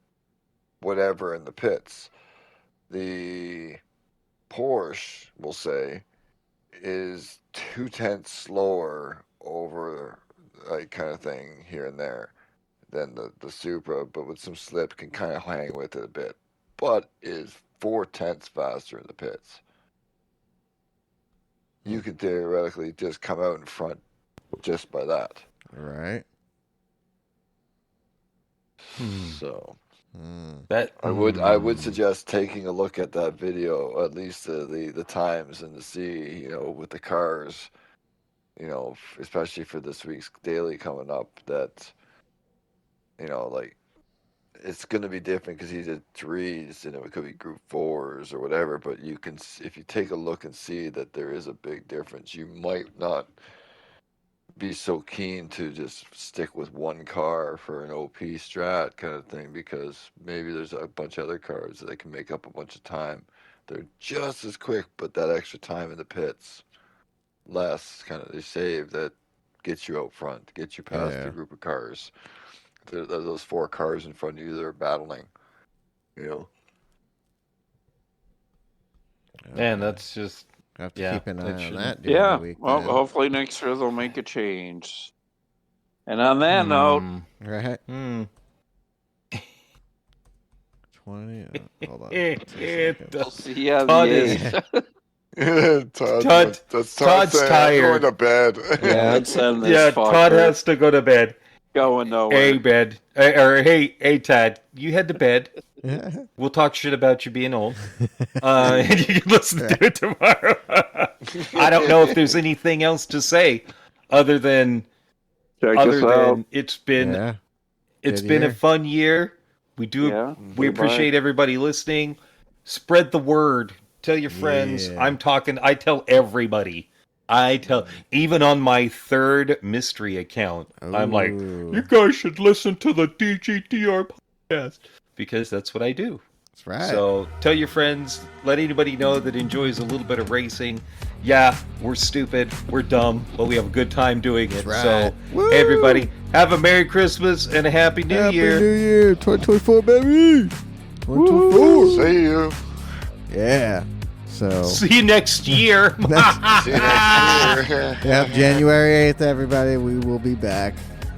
Speaker 4: whatever in the pits. The Porsche, we'll say, is 2/10 slower over like kind of thing here and there than the Supra, but with some slip can kind of hang with it a bit, but is 4/10 faster in the pits. You could theoretically just come out in front just by that.
Speaker 1: Right.
Speaker 4: So
Speaker 3: That
Speaker 4: I would suggest taking a look at that video, at least the times, and to see, with the cars, especially for this week's daily coming up, that like it's going to be different because he's at 3s, it could be Group 4s or whatever. But you can, if you take a look and see that there is a big difference, you might not be so keen to just stick with one car for an OP strat kind of thing, because maybe there's a bunch of other cars that can make up a bunch of time. They're just as quick, but that extra time in the pits, less kind of they save, that gets you out front, gets you past the group of cars. Those 4 cars in front of you that are battling,
Speaker 3: Man, that's just...
Speaker 1: Have to keep an eye on that during
Speaker 2: Yeah,
Speaker 1: the week.
Speaker 2: well, hopefully next year they'll make a change. And on that note,
Speaker 1: right? 20. Hold on.
Speaker 2: we'll see you on the 8th.
Speaker 3: Todd's tired.
Speaker 4: Going to bed.
Speaker 2: Yeah, let's end this.
Speaker 3: Todd has to go to bed.
Speaker 2: Going nowhere.
Speaker 3: Hey, bed. Hey, Todd, you head to bed. We'll talk shit about you being old. And you can listen to it tomorrow. I don't know if there's anything else to say other than it's been a fun year. We appreciate everybody listening. Spread the word. Tell your friends. I tell everybody. Even on my 3rd mystery account, I'm like, you guys should listen to the DGDR podcast, because that's what I do.
Speaker 1: That's right.
Speaker 3: So tell your friends, let anybody know that enjoys a little bit of racing. Yeah, we're stupid, we're dumb, but we have a good time doing it.
Speaker 1: Right.
Speaker 3: So everybody, have a Merry Christmas and a Happy New Year.
Speaker 1: Happy New Year, 2024, baby. 2024.
Speaker 4: See you.
Speaker 1: Yeah. So
Speaker 3: See you next year.
Speaker 4: See you next year.
Speaker 1: yep, January 8th, everybody. We will be back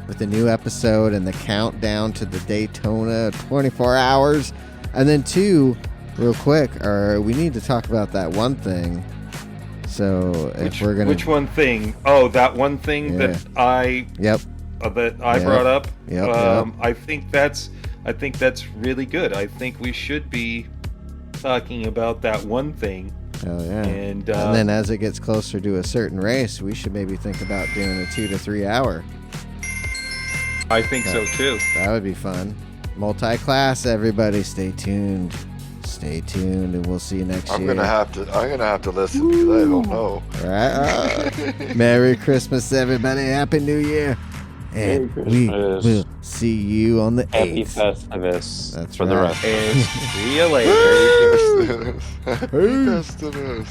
Speaker 1: with a new episode and the countdown to the Daytona 24 hours. And then 2, real quick, we need to talk about that one thing. So if we're gonna,
Speaker 3: which one thing? Oh, that one thing that I brought up.
Speaker 1: Yep.
Speaker 3: I think that's really good. I think we should be talking about that one thing.
Speaker 1: Oh yeah.
Speaker 3: And
Speaker 1: then as it gets closer to a certain race, we should maybe think about doing a 2 to 3 hour.
Speaker 3: I think so too.
Speaker 1: That would be fun. Multi-class, everybody. Stay tuned, and we'll see you next year.
Speaker 4: I'm gonna have to listen because I don't know.
Speaker 1: All right. Merry Christmas, everybody. Happy New Year. And we will see you on the 8th.
Speaker 5: Happy Festivus.
Speaker 1: That's
Speaker 5: for
Speaker 1: right.
Speaker 5: the rest.
Speaker 3: And see you later.
Speaker 4: Happy Festivus.